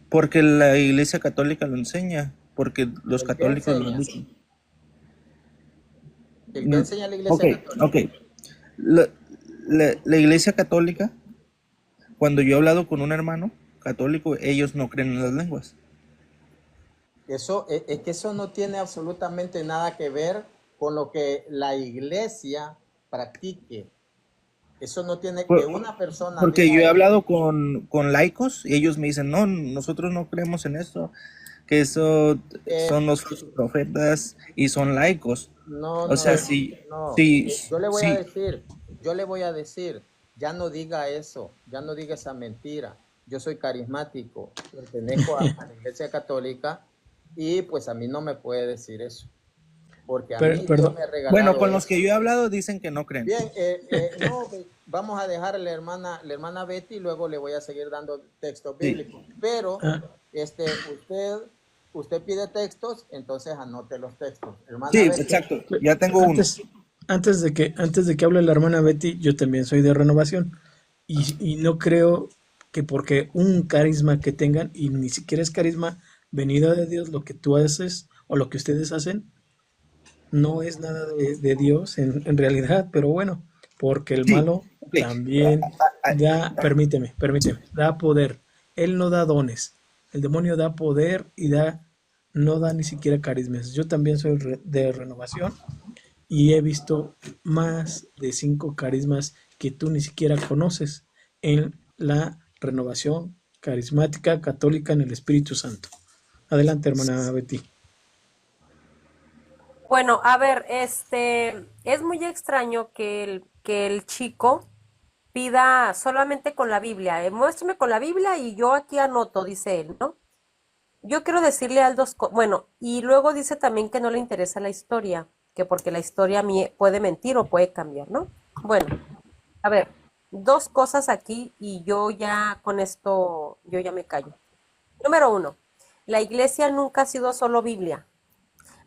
porque la iglesia católica lo enseña, porque los ¿El qué católicos lo han enseña? dicho. ¿El que enseña la Ok, iglesia católica? ok. La iglesia católica, cuando yo he hablado con un hermano católico, ellos no creen en las lenguas. Eso, es que eso no tiene absolutamente nada que ver con lo que la iglesia practique. Eso no tiene que una persona Porque diga yo he eso. hablado con laicos y ellos me dicen, no, nosotros no creemos en eso, que eso Eh, son los falsos profetas y son laicos. no, O sea, no, sí, no. sí, Yo le sí, voy a decir, ya no diga eso, ya no diga esa mentira. yo soy carismático, pertenezco a la Iglesia Católica y pues a mí no me puede decir eso, porque a mí Dios Perdón. me ha regalado Bueno, con los eso. que yo he hablado dicen que no creen. Bien, no, vamos a dejar a la hermana Betty y luego le voy a seguir dando textos Sí. bíblicos. Pero Ah, usted pide textos, entonces anote los textos. Hermana Sí, Betty, exacto. Ya tengo uno. antes de que hable la hermana Betty, yo también soy de Renovación y no creo que porque un carisma que tengan, y ni siquiera es carisma venido de Dios, lo que tú haces o lo que ustedes hacen, no es nada de Dios en realidad, pero bueno, porque el Sí, malo ok. también da, permíteme, da poder. Él no da dones. El demonio da poder y no da ni siquiera carismas. Yo también soy de Renovación y he visto más de 5 carismas que tú ni siquiera conoces en la Renovación Carismática Católica en el Espíritu Santo. Adelante, hermana Betty. Bueno, a ver, es muy extraño que el chico pida solamente con la Biblia. Muéstrame con la Biblia y yo aquí anoto, dice él, ¿no? Yo quiero decirle a Aldo, bueno, y luego dice también que no le interesa la historia, que porque la historia puede mentir o puede cambiar, ¿no? Bueno, a ver, dos cosas aquí y yo ya con esto, yo ya me callo. Número uno, la iglesia nunca ha sido solo Biblia.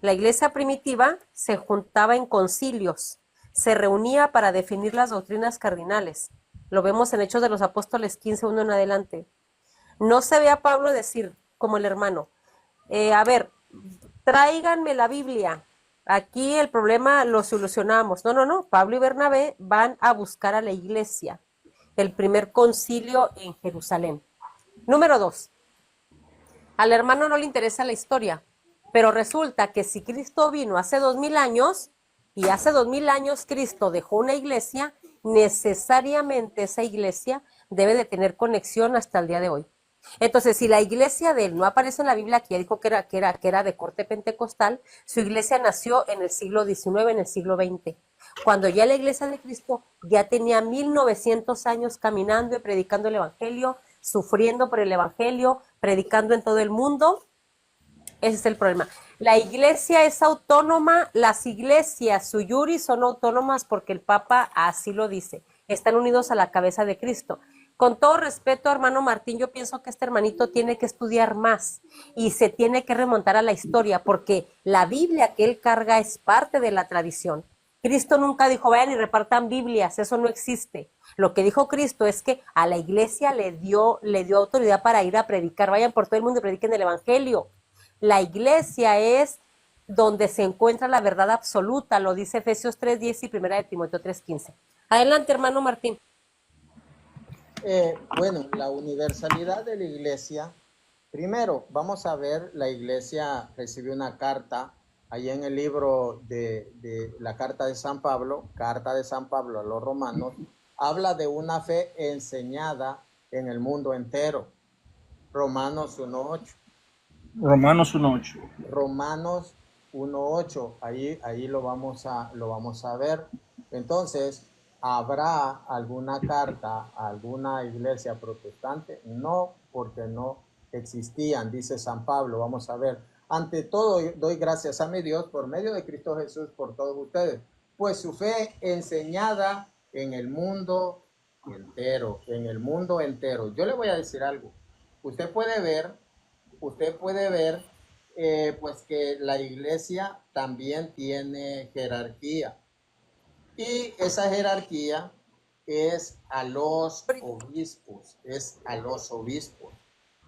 La iglesia primitiva se juntaba en concilios, se reunía para definir las doctrinas cardinales. Lo vemos en Hechos de los Apóstoles 15:1 en adelante. No se ve a Pablo decir, como el hermano, a ver, tráiganme la Biblia. Aquí el problema lo solucionamos. No. Pablo y Bernabé van a buscar a la iglesia. El primer concilio en Jerusalén. Número 2. Al hermano no le interesa la historia, pero resulta que si Cristo vino hace 2000 años y hace 2000 años Cristo dejó una iglesia, necesariamente esa iglesia debe de tener conexión hasta el día de hoy. Entonces, si la iglesia de él no aparece en la Biblia, que ya dijo que era de corte pentecostal, su iglesia nació en el siglo XIX, en el siglo XX, cuando ya la iglesia de Cristo ya tenía 1900 años caminando y predicando el evangelio, sufriendo por el evangelio, predicando en todo el mundo. Ese es el problema. La iglesia es autónoma, las iglesias suyuri son autónomas porque el Papa así lo dice, están unidos a la cabeza de Cristo. Con todo respeto, hermano Martín, yo pienso que este hermanito tiene que estudiar más y se tiene que remontar a la historia, porque la Biblia que él carga es parte de la tradición. Cristo nunca dijo, vayan y repartan Biblias, eso no existe. Lo que dijo Cristo es que a la iglesia le dio autoridad para ir a predicar, vayan por todo el mundo y prediquen el evangelio. La iglesia es donde se encuentra la verdad absoluta, lo dice Efesios 3:10 y 1 de Timoteo 3:15. Adelante, hermano Martín. Bueno, la universalidad de la iglesia. Primero, vamos a ver, la iglesia recibió una carta, allí en el libro de la carta de San Pablo a los romanos, habla de una fe enseñada en el mundo entero. Romanos 1:8. Romanos 1:8. Romanos 1:8, ahí lo vamos a ver. Entonces, ¿habrá alguna carta a alguna iglesia protestante? No, porque no existían, dice San Pablo. Vamos a ver. Ante todo, doy gracias a mi Dios por medio de Cristo Jesús por todos ustedes, pues su fe enseñada en el mundo entero, Yo le voy a decir algo. Usted puede ver pues que la iglesia también tiene jerarquía. Y esa jerarquía es a los obispos,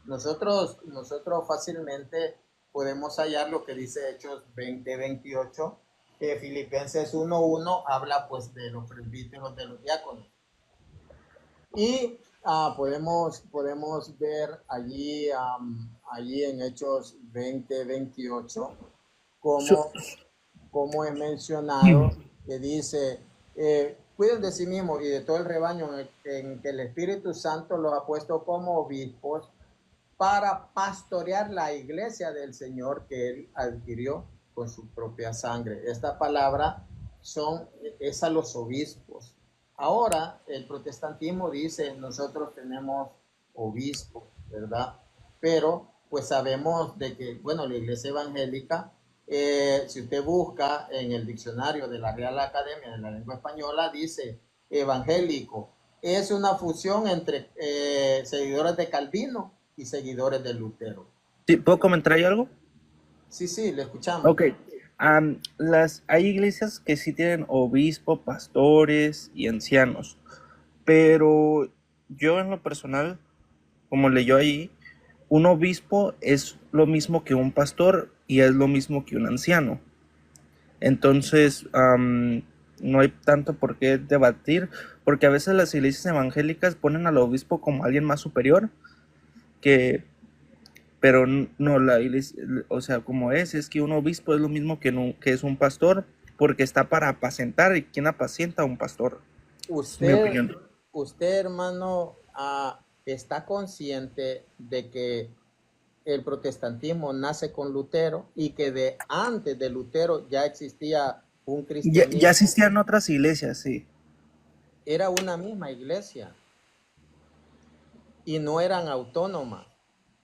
Nosotros fácilmente podemos hallar lo que dice Hechos 20:28, Filipenses 1:1 habla pues de los presbíteros, de los diáconos. Y podemos ver allí en Hechos 20:28 como es mencionado, que dice, cuiden de sí mismos y de todo el rebaño en que el Espíritu Santo los ha puesto como obispos para pastorear la iglesia del Señor que él adquirió con su propia sangre. Esta palabra es a los obispos. Ahora el protestantismo dice, nosotros tenemos obispo, ¿verdad? Pero pues sabemos de que, bueno, la iglesia evangélica, si usted busca en el diccionario de la Real Academia de la Lengua Española, dice evangélico. Es una fusión entre seguidores de Calvino y seguidores de Lutero. ¿Sí, puedo comentar ahí algo? Sí, le escuchamos. Ok. Hay iglesias que sí tienen obispo, pastores y ancianos, pero yo en lo personal, como leyó ahí, un obispo es lo mismo que un pastor y es lo mismo que un anciano. Entonces, no hay tanto por qué debatir, porque a veces las iglesias evangélicas ponen al obispo como alguien más superior, que, pero no, la iglesia, o sea, como es que un obispo es lo mismo que, que es un pastor, porque está para apacentar, y ¿quién apacienta a un pastor? Es mi opinión. Usted, hermano, está consciente de que el protestantismo nace con Lutero y que de antes de Lutero ya existía un cristianismo. Ya existían otras iglesias, sí. Era una misma iglesia y no eran autónomas.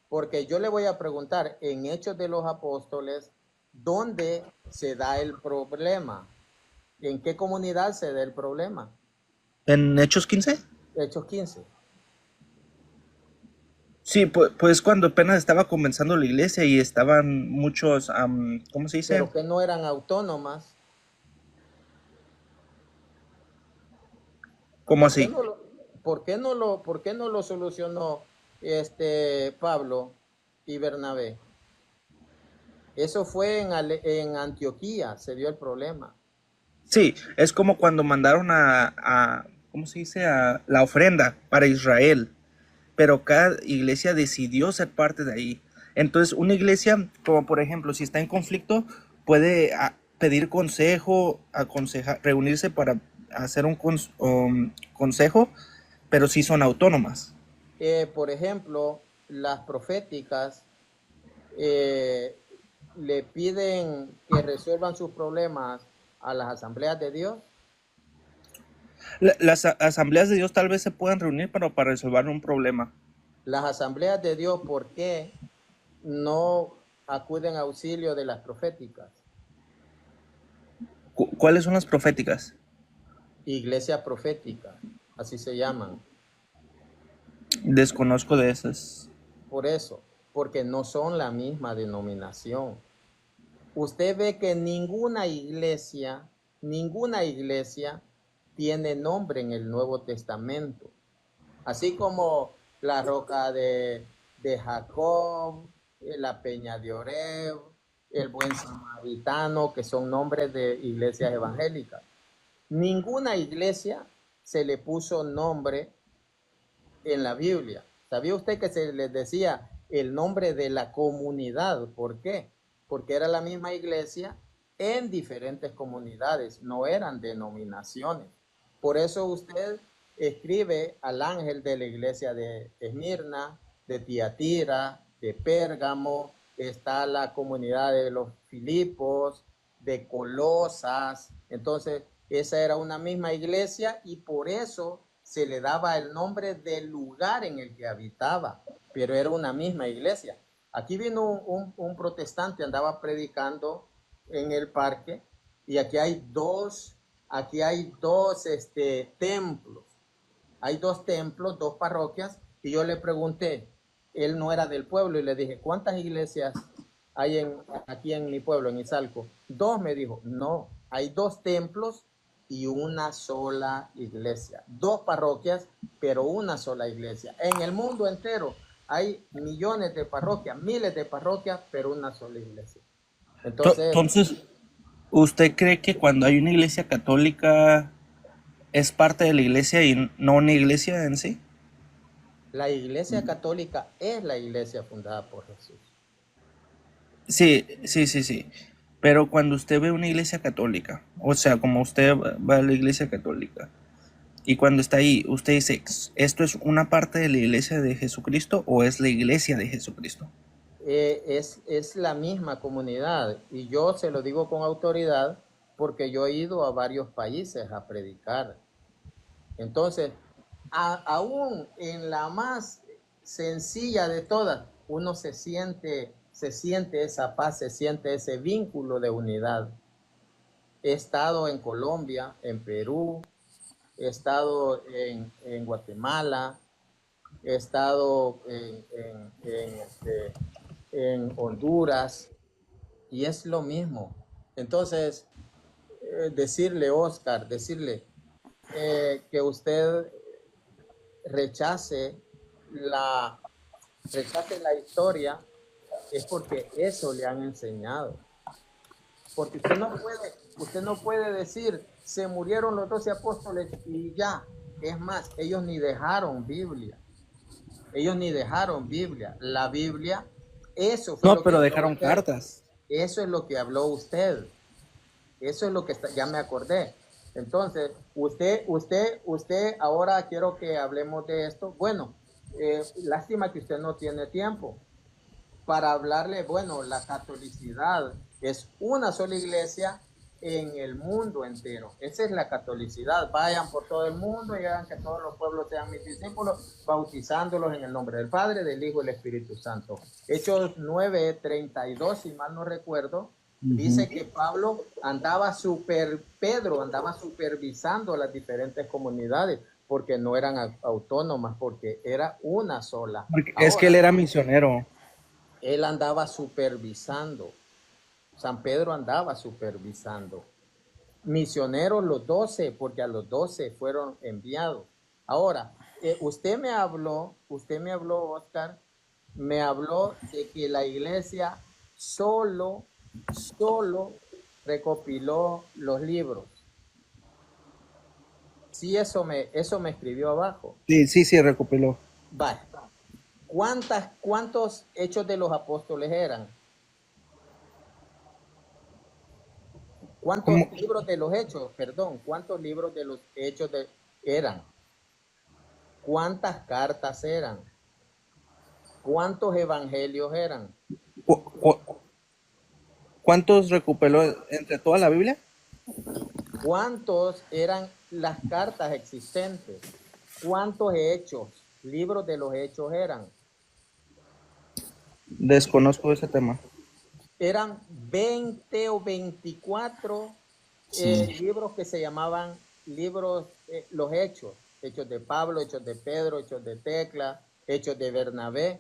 Porque yo le voy a preguntar, en Hechos de los Apóstoles, ¿dónde se da el problema? ¿En qué comunidad se da el problema? ¿En Hechos 15? Hechos 15. Sí, pues cuando apenas estaba comenzando la iglesia y estaban muchos, ¿cómo se dice? Pero que no eran autónomas. ¿Cómo así? ¿Por qué no lo solucionó Pablo y Bernabé? Eso fue en Antioquía, se dio el problema. Sí, es como cuando mandaron ¿cómo se dice? A la ofrenda para Israel, pero cada iglesia decidió ser parte de ahí. Entonces, una iglesia, como por ejemplo, si está en conflicto, puede pedir consejo, reunirse para hacer un consejo, pero sí son autónomas. Por ejemplo, las proféticas le piden que resuelvan sus problemas a las asambleas de Dios. Las asambleas de Dios tal vez se puedan reunir para resolver un problema. Las asambleas de Dios, ¿por qué no acuden a auxilio de las proféticas? ¿Cuáles son las proféticas? Iglesia profética, así se llaman. Desconozco de esas. Por eso, porque no son la misma denominación. Usted ve que ninguna iglesia tiene nombre en el Nuevo Testamento. Así como la roca de Jacob, la peña de Oreb, el buen samaritano, que son nombres de iglesias evangélicas. Ninguna iglesia se le puso nombre en la Biblia. ¿Sabía usted que se les decía el nombre de la comunidad? ¿Por qué? Porque era la misma iglesia en diferentes comunidades, no eran denominaciones. Por eso usted escribe al ángel de la iglesia de Esmirna, de Tiatira, de Pérgamo, está la comunidad de los Filipos, de Colosas. Entonces, esa era una misma iglesia y por eso se le daba el nombre del lugar en el que habitaba, pero era una misma iglesia. Aquí vino un protestante, andaba predicando en el parque y aquí hay dos templos. Hay dos templos, dos parroquias y yo le pregunté, él no era del pueblo y le dije, ¿cuántas iglesias hay aquí en mi pueblo, en Izalco? Dos, me dijo. No, hay dos templos y una sola iglesia. Dos parroquias, pero una sola iglesia. En el mundo entero hay millones de parroquias, miles de parroquias, pero una sola iglesia. Entonces, ¿usted cree que cuando hay una iglesia católica es parte de la iglesia y no una iglesia en sí? La iglesia católica es la iglesia fundada por Jesús. Sí. Pero cuando usted ve una iglesia católica, o sea, como usted va a la iglesia católica, y cuando está ahí, usted dice, ¿esto es una parte de la iglesia de Jesucristo o es la iglesia de Jesucristo? Es la misma comunidad y yo se lo digo con autoridad porque yo he ido a varios países a predicar. Entonces, aún en la más sencilla de todas, uno se siente esa paz, se siente ese vínculo de unidad. He estado en Colombia, en Perú, he estado en Guatemala, he estado en Honduras, y es lo mismo. Entonces, decirle, Oscar, que usted rechace la historia, es porque eso le han enseñado. Porque usted no puede decir, se murieron los 12 apóstoles y ya. Es más, ellos ni dejaron Biblia. La Biblia, eso fue No, lo que pero habló dejaron usted. cartas. Eso es lo que habló usted. Eso es lo que ya me acordé. Entonces, usted, ahora quiero que hablemos de esto. Bueno, lástima que usted no tiene tiempo para hablarle. Bueno, la catolicidad es una sola iglesia en el mundo entero. Esa es la catolicidad. Vayan por todo el mundo y hagan que todos los pueblos sean mis discípulos, bautizándolos en el nombre del Padre, del Hijo y del Espíritu Santo. Hechos 9:32, si mal no recuerdo, dice que Pedro andaba supervisando las diferentes comunidades, porque no eran autónomas, porque era una sola. Es que él era misionero. Él andaba supervisando. San Pedro andaba supervisando. Misioneros los 12, porque a los 12 fueron enviados. Ahora, usted me habló, Oscar, me habló de que la iglesia solo recopiló los libros. Sí, eso me escribió abajo. Sí, recopiló. Vale. ¿Cuántos hechos de los apóstoles eran? ¿Cuántos libros de los hechos? Perdón, ¿cuántos libros de los hechos eran? ¿Cuántas cartas eran? ¿Cuántos evangelios eran? ¿Cuántos recopiló entre toda la Biblia? ¿Cuántos eran las cartas existentes? ¿Cuántos hechos, libros de los hechos eran? Desconozco ese tema. Eran 20 o 24 libros que se llamaban libros, los hechos de Pablo, hechos de Pedro, hechos de Tecla, hechos de Bernabé,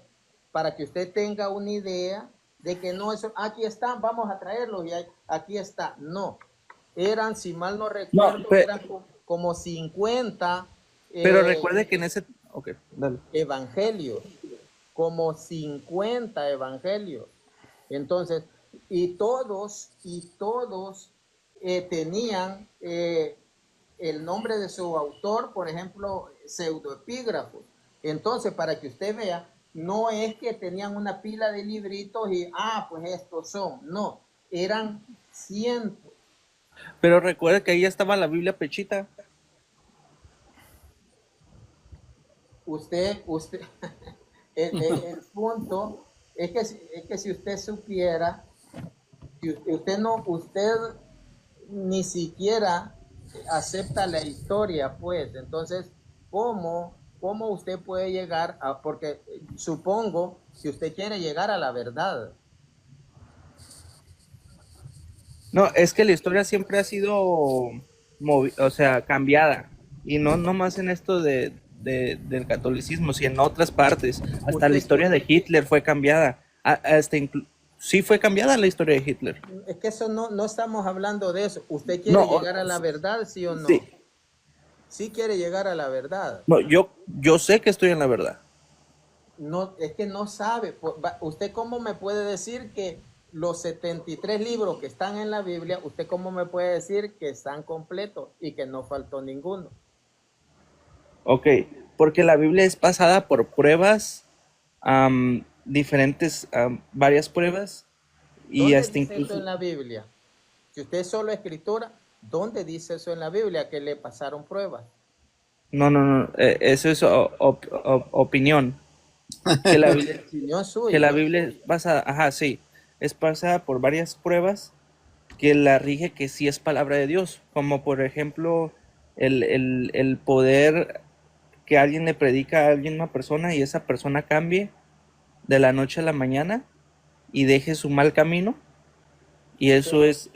para que usted tenga una idea de que no, eso, aquí están, vamos a traerlos y aquí está. No, eran, si mal no recuerdo, eran como 50. Pero recuerde que en ese... Ok, dale. Evangelios, como 50 evangelios. Entonces, y todos tenían el nombre de su autor, por ejemplo, pseudoepígrafos. Entonces, para que usted vea, no es que tenían una pila de libritos y, pues estos son. No, eran cientos. Pero recuerde que ahí estaba la Biblia pechita. Usted, el punto es que si usted supiera, usted ni siquiera acepta la historia, pues, entonces, ¿cómo usted puede llegar a, porque supongo que usted quiere llegar a la verdad? No, es que la historia siempre ha sido, cambiada. Y no más en esto del catolicismo, sino en otras partes. Hasta la historia de Hitler fue cambiada. Sí fue cambiada la historia de Hitler. Es que eso no estamos hablando de eso. ¿Usted quiere llegar a la verdad, sí o no? Sí. Sí quiere llegar a la verdad. No, yo sé que estoy en la verdad. No, es que no sabe. ¿Usted cómo me puede decir que los 73 libros que están en la Biblia, usted cómo me puede decir que están completos y que no faltó ninguno? Ok, porque la Biblia es pasada por pruebas, diferentes, varias pruebas. Y ¿Dónde hasta dice incluso... eso en la Biblia? Si usted es solo escritura, ¿dónde dice eso en la Biblia? Que le pasaron pruebas. No, eso es opinión. Que la Biblia, opinión suya. Que la Biblia es basada, es pasada por varias pruebas que la rige que sí es palabra de Dios, como por ejemplo el poder que alguien le predica a alguien, una persona, y esa persona cambie de la noche a la mañana y deje su mal camino, y eso es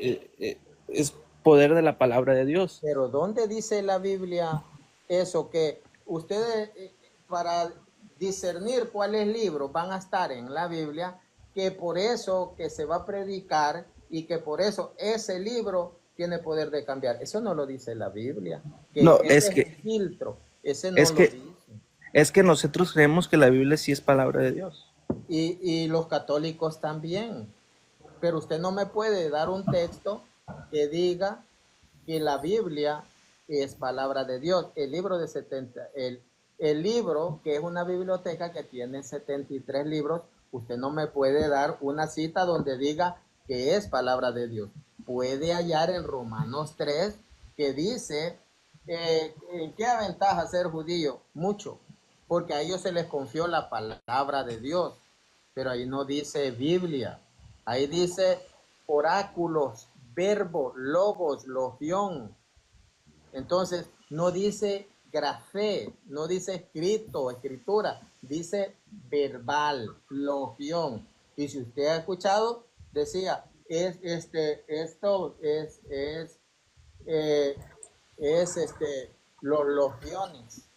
poder de la palabra de Dios. Pero ¿dónde dice la Biblia eso? Que ustedes, para discernir cuáles libros van a estar en la Biblia, que por eso que se va a predicar y que por eso ese libro tiene poder de cambiar. Eso no lo dice la Biblia. Que No, ese es un filtro. Ese no es lo que, dice. es que nosotros creemos que la Biblia sí es palabra de Dios. Y los católicos también. Pero usted no me puede dar un texto que diga que la Biblia es palabra de Dios. El libro de 70, el libro, que es una biblioteca que tiene 73 libros, usted no me puede dar una cita donde diga que es palabra de Dios. Puede hallar en Romanos 3 que dice, ¿qué aventaja ser judío? Mucho, porque a ellos se les confió la palabra de Dios, pero ahí no dice Biblia. Ahí dice oráculos, verbo, logos, logión. Entonces, no dice grafé, no dice escrito, escritura, dice verbal, logión. Y si usted ha escuchado, decía, los logiones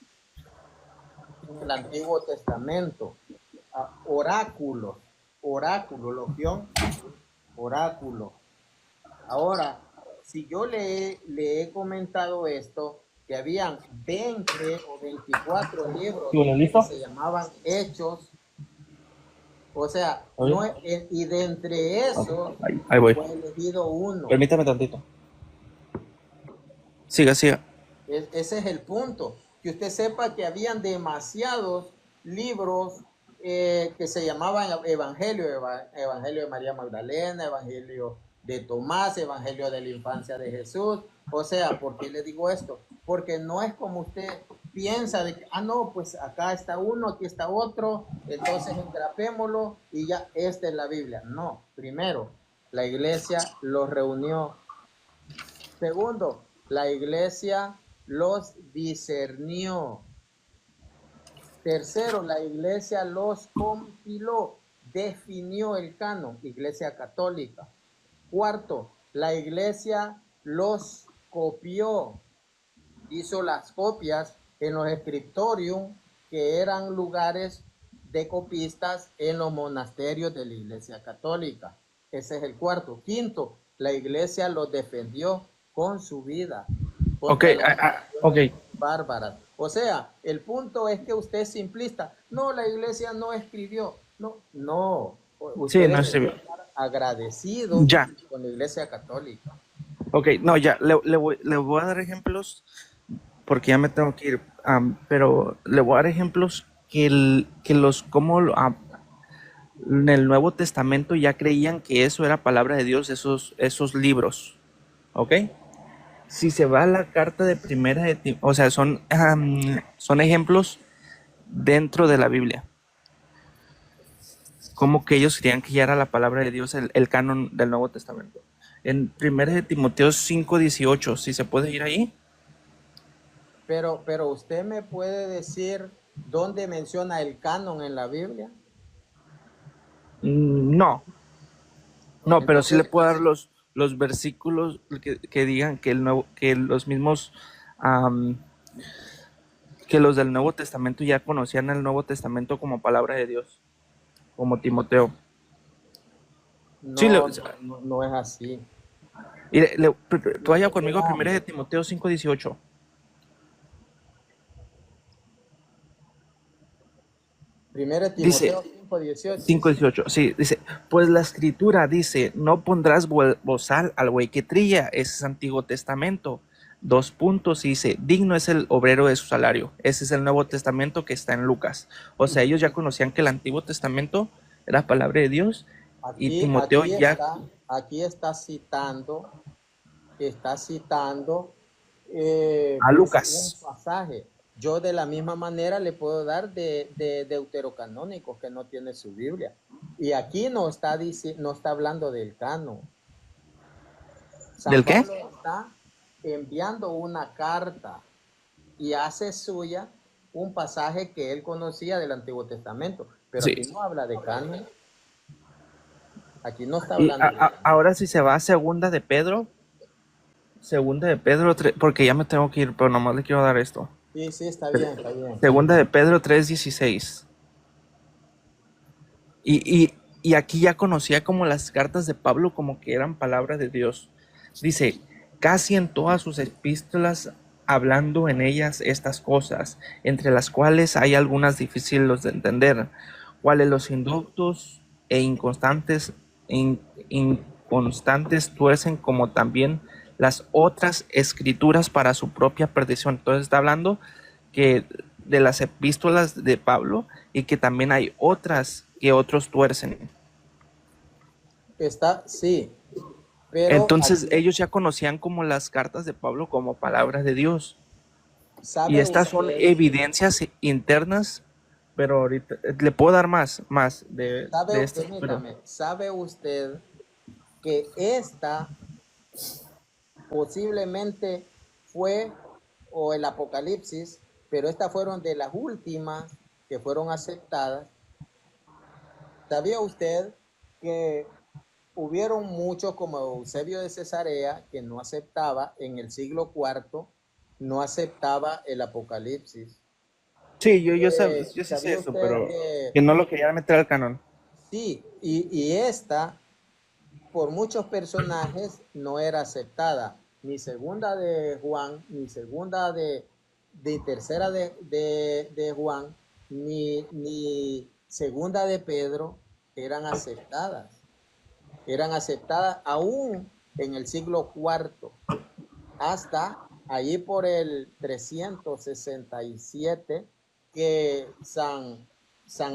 en el Antiguo Testamento, oráculos, logión, oráculo. Ahora, si yo le he comentado esto, que habían 20 o 24 libros que se llamaban Hechos, o sea, no, y de entre esos Ahí voy. fue elegido uno. Permítame tantito. Siga. Ese es el punto, que usted sepa que habían demasiados libros que se llamaban Evangelio de María Magdalena, Evangelio de Tomás, Evangelio de la infancia de Jesús. O sea, ¿por qué le digo esto? Porque no es como usted piensa de que, no, pues acá está uno, aquí está otro, entonces engrapémoslo y ya esta es la Biblia. No, primero, la iglesia los reunió. Segundo, la iglesia los discernió. Tercero, la iglesia los compiló, definió el canon, iglesia católica. Cuarto, la iglesia los copió, hizo las copias en los scriptorium, que eran lugares de copistas en los monasterios de la iglesia católica. Ese es el cuarto. Quinto, la iglesia los defendió con su vida. Ok. Bárbaras. O sea, el punto es que usted es simplista. No, la iglesia no escribió. No. Usted debe estar agradecido con la iglesia católica. Ok, no, ya, le voy a dar ejemplos, porque ya me tengo que ir, pero le voy a dar ejemplos en el Nuevo Testamento ya creían que eso era palabra de Dios, esos libros, ¿ok? Si se va a la carta de primera de Timoteo, o sea, son ejemplos dentro de la Biblia. Como que ellos creían que ya era la palabra de Dios, el canon del Nuevo Testamento. En primera de Timoteo 5:18, si se puede ir ahí. Pero usted me puede decir dónde menciona el canon en la Biblia. No, pero sí le puedo dar los versículos que digan que los mismos que los del Nuevo Testamento ya conocían el Nuevo Testamento como palabra de Dios, como Timoteo. No es así. Tú vaya conmigo a primera de Timoteo 5:18. Primera de Timoteo 5:18, sí, dice, pues la escritura dice, no pondrás bozal al buey que trilla, ese es Antiguo Testamento. 2 puntos, y dice, digno es el obrero de su salario. Ese es el Nuevo Testamento que está en Lucas. O sea, ellos ya conocían que el Antiguo Testamento era palabra de Dios, y Timoteo aquí está citando a Lucas. un pasaje. Yo de la misma manera le puedo dar de deuterocanónicos que no tiene su Biblia. Y aquí no está hablando del canon. ¿Del qué? Pablo está enviando una carta y hace suya un pasaje que él conocía del Antiguo Testamento, pero Sí. aquí no habla de canon, aquí no está Y hablando de canon. ahora si se va a Segunda de Pedro 3, porque ya me tengo que ir, pero nomás le quiero dar esto. Sí, sí, está bien, está bien. Segunda de Pedro 3:16. Y aquí ya conocía como las cartas de Pablo como que eran palabra de Dios. Dice, casi en todas sus epístolas hablando en ellas estas cosas, entre las cuales hay algunas difíciles de entender, cuales los inductos e inconstantes tuercen como también las otras escrituras para su propia perdición. Entonces está hablando que de las epístolas de Pablo y que también hay otras que otros tuercen. Está, sí, pero Entonces aquí, ellos ya conocían como las cartas de Pablo como palabras de Dios. Y ¿sabe estas son usted, evidencias internas, pero ahorita le puedo dar más de estas, pero permítame, sabe usted que esta posiblemente fue, o el Apocalipsis, pero estas fueron de las últimas que fueron aceptadas? ¿Sabía usted que hubieron muchos como Eusebio de Cesarea que no aceptaba en el siglo IV, no aceptaba el Apocalipsis? sí, yo sí sé ¿Sabía eso, usted pero que que no lo querían meter al canon. sí? Y esta, por muchos personajes, no era aceptada. Ni segunda de Juan, ni segunda de tercera de Juan, ni segunda de Pedro eran aceptadas. Eran aceptadas aún en el siglo IV, hasta allí por el 367 que San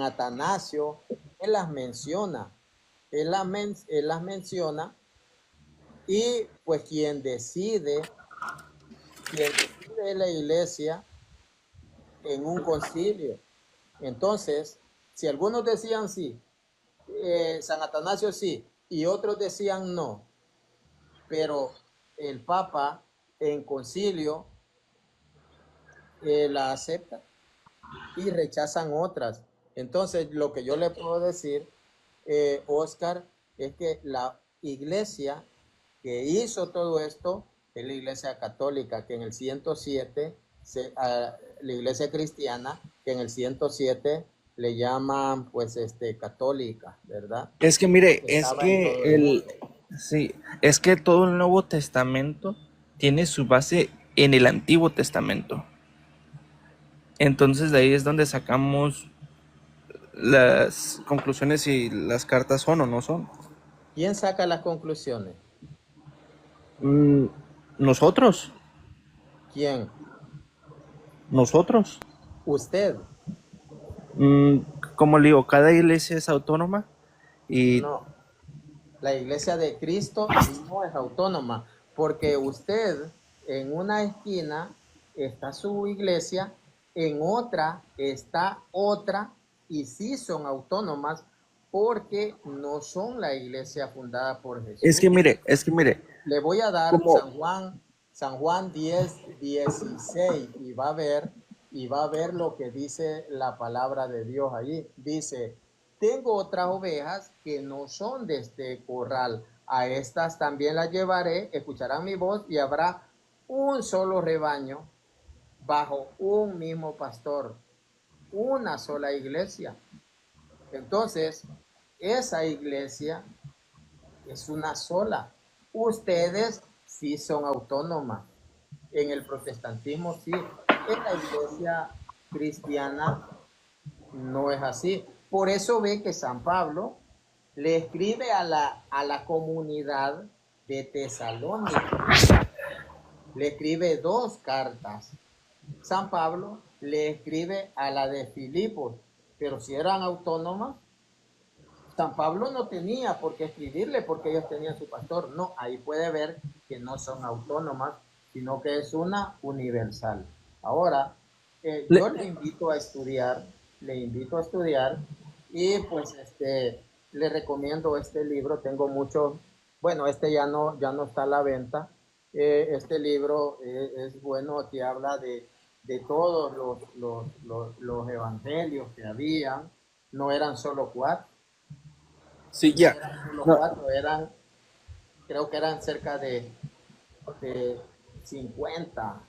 Atanasio, él las menciona, él las menciona, y pues quien decide la iglesia en un concilio. Entonces, si algunos decían sí, San Atanasio sí, y otros decían no, pero el Papa en concilio la acepta y rechazan otras. Entonces, lo que yo le puedo decir, Oscar, es que la iglesia que hizo todo esto es la iglesia católica, que en el 107, la iglesia cristiana, que en el 107 le llaman pues católica, ¿verdad? Es que mire, Que estaba en todo el mundo. sí, es que todo el Nuevo Testamento tiene su base en el Antiguo Testamento. Entonces de ahí es donde sacamos las conclusiones si las cartas son o no son. ¿Quién saca las conclusiones? Nosotros, ¿Quién? nosotros. ¿Usted? Como le digo, cada iglesia es autónoma y No. La iglesia de Cristo no es autónoma, porque usted en una esquina está su iglesia, en otra está otra, y sí son autónomas porque no son la iglesia fundada por Jesús. es que mire, Le voy a dar como San Juan 10:16 y va a ver lo que dice la palabra de Dios allí. Dice: tengo otras ovejas que no son de este corral, a estas también las llevaré, escucharán mi voz y habrá un solo rebaño bajo un mismo pastor, una sola iglesia. Entonces, esa iglesia es una sola. Ustedes sí son autónomas. En el protestantismo sí. En la iglesia cristiana no es así. Por eso ve que San Pablo le escribe a la comunidad de Tesalónica. Le escribe 2 cartas. San Pablo le escribe a la de Filipos, pero si eran autónomas, San Pablo no tenía por qué escribirle porque ellos tenían su pastor. No, ahí puede ver que no son autónomas, sino que es una universal. Ahora, yo le invito a estudiar y pues le recomiendo este libro. Tengo muchos, bueno, ya no está a la venta. Este libro es bueno, aquí habla de todos los evangelios que habían, no eran solo 4, Sí, no ya. eran solo No, 4, creo que eran cerca de 50,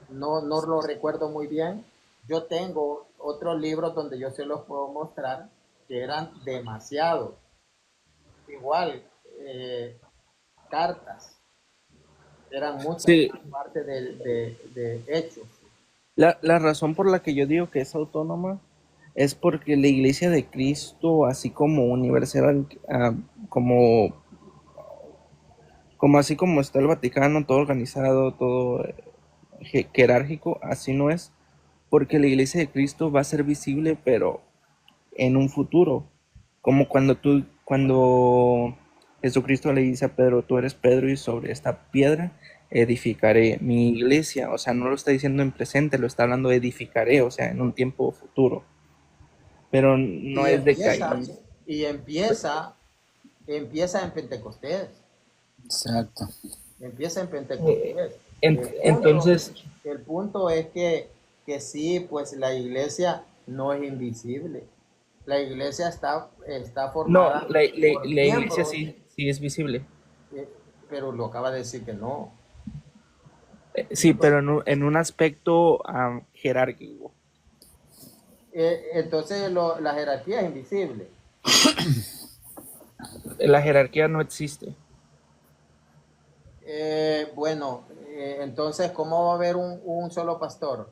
no lo recuerdo muy bien. Yo tengo otros libros donde yo se los puedo mostrar que eran demasiados. Igual, cartas, eran muchas, sí, parte de hechos. la razón por la que yo digo que es autónoma es porque la Iglesia de Cristo, así como universal, como así como está el Vaticano, todo organizado, todo jerárquico, así no es, porque la Iglesia de Cristo va a ser visible, pero en un futuro, como cuando Jesucristo le dice a Pedro, tú eres Pedro y sobre esta piedra edificaré mi iglesia, o sea, no lo está diciendo en presente, lo está hablando de edificaré, o sea, en un tiempo futuro, pero no Y es de empieza, caída. y empieza, empieza en Pentecostés. Exacto. Empieza en Pentecostés. El punto, Entonces, el punto es que sí, pues la iglesia no es invisible. La iglesia está no, formada por la iglesia miembros, sí, sí es visible. eh, pero lo acaba de decir que no. Sí, pero en un aspecto jerárquico. Entonces la jerarquía es invisible. La jerarquía no existe. Bueno, entonces, ¿cómo va a haber un solo pastor?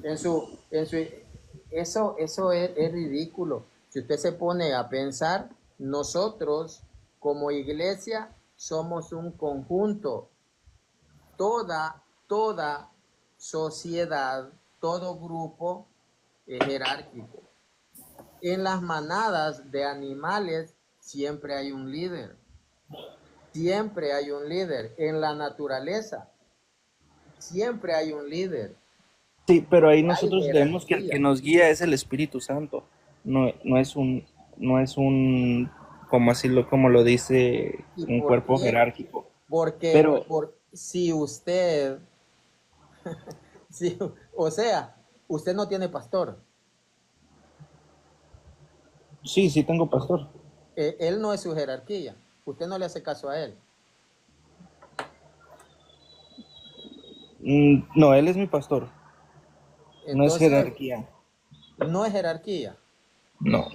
En su, eso es ridículo. Si usted se pone a pensar, nosotros como iglesia somos un conjunto. Toda sociedad, todo grupo es jerárquico. En las manadas de animales siempre hay un líder. Siempre hay un líder. En la naturaleza siempre hay un líder. Sí, pero ahí Hay nosotros vemos que el que jerarquía. nos guía es el Espíritu Santo. No es no es un, como lo dice, ¿Y un por cuerpo qué? jerárquico. Porque Pero si usted, si, o sea, usted no tiene pastor. sí, sí tengo pastor. Él no es su jerarquía. Usted no le hace caso a él. No, él es mi pastor. No es Entonces, jerarquía. no es jerarquía. No.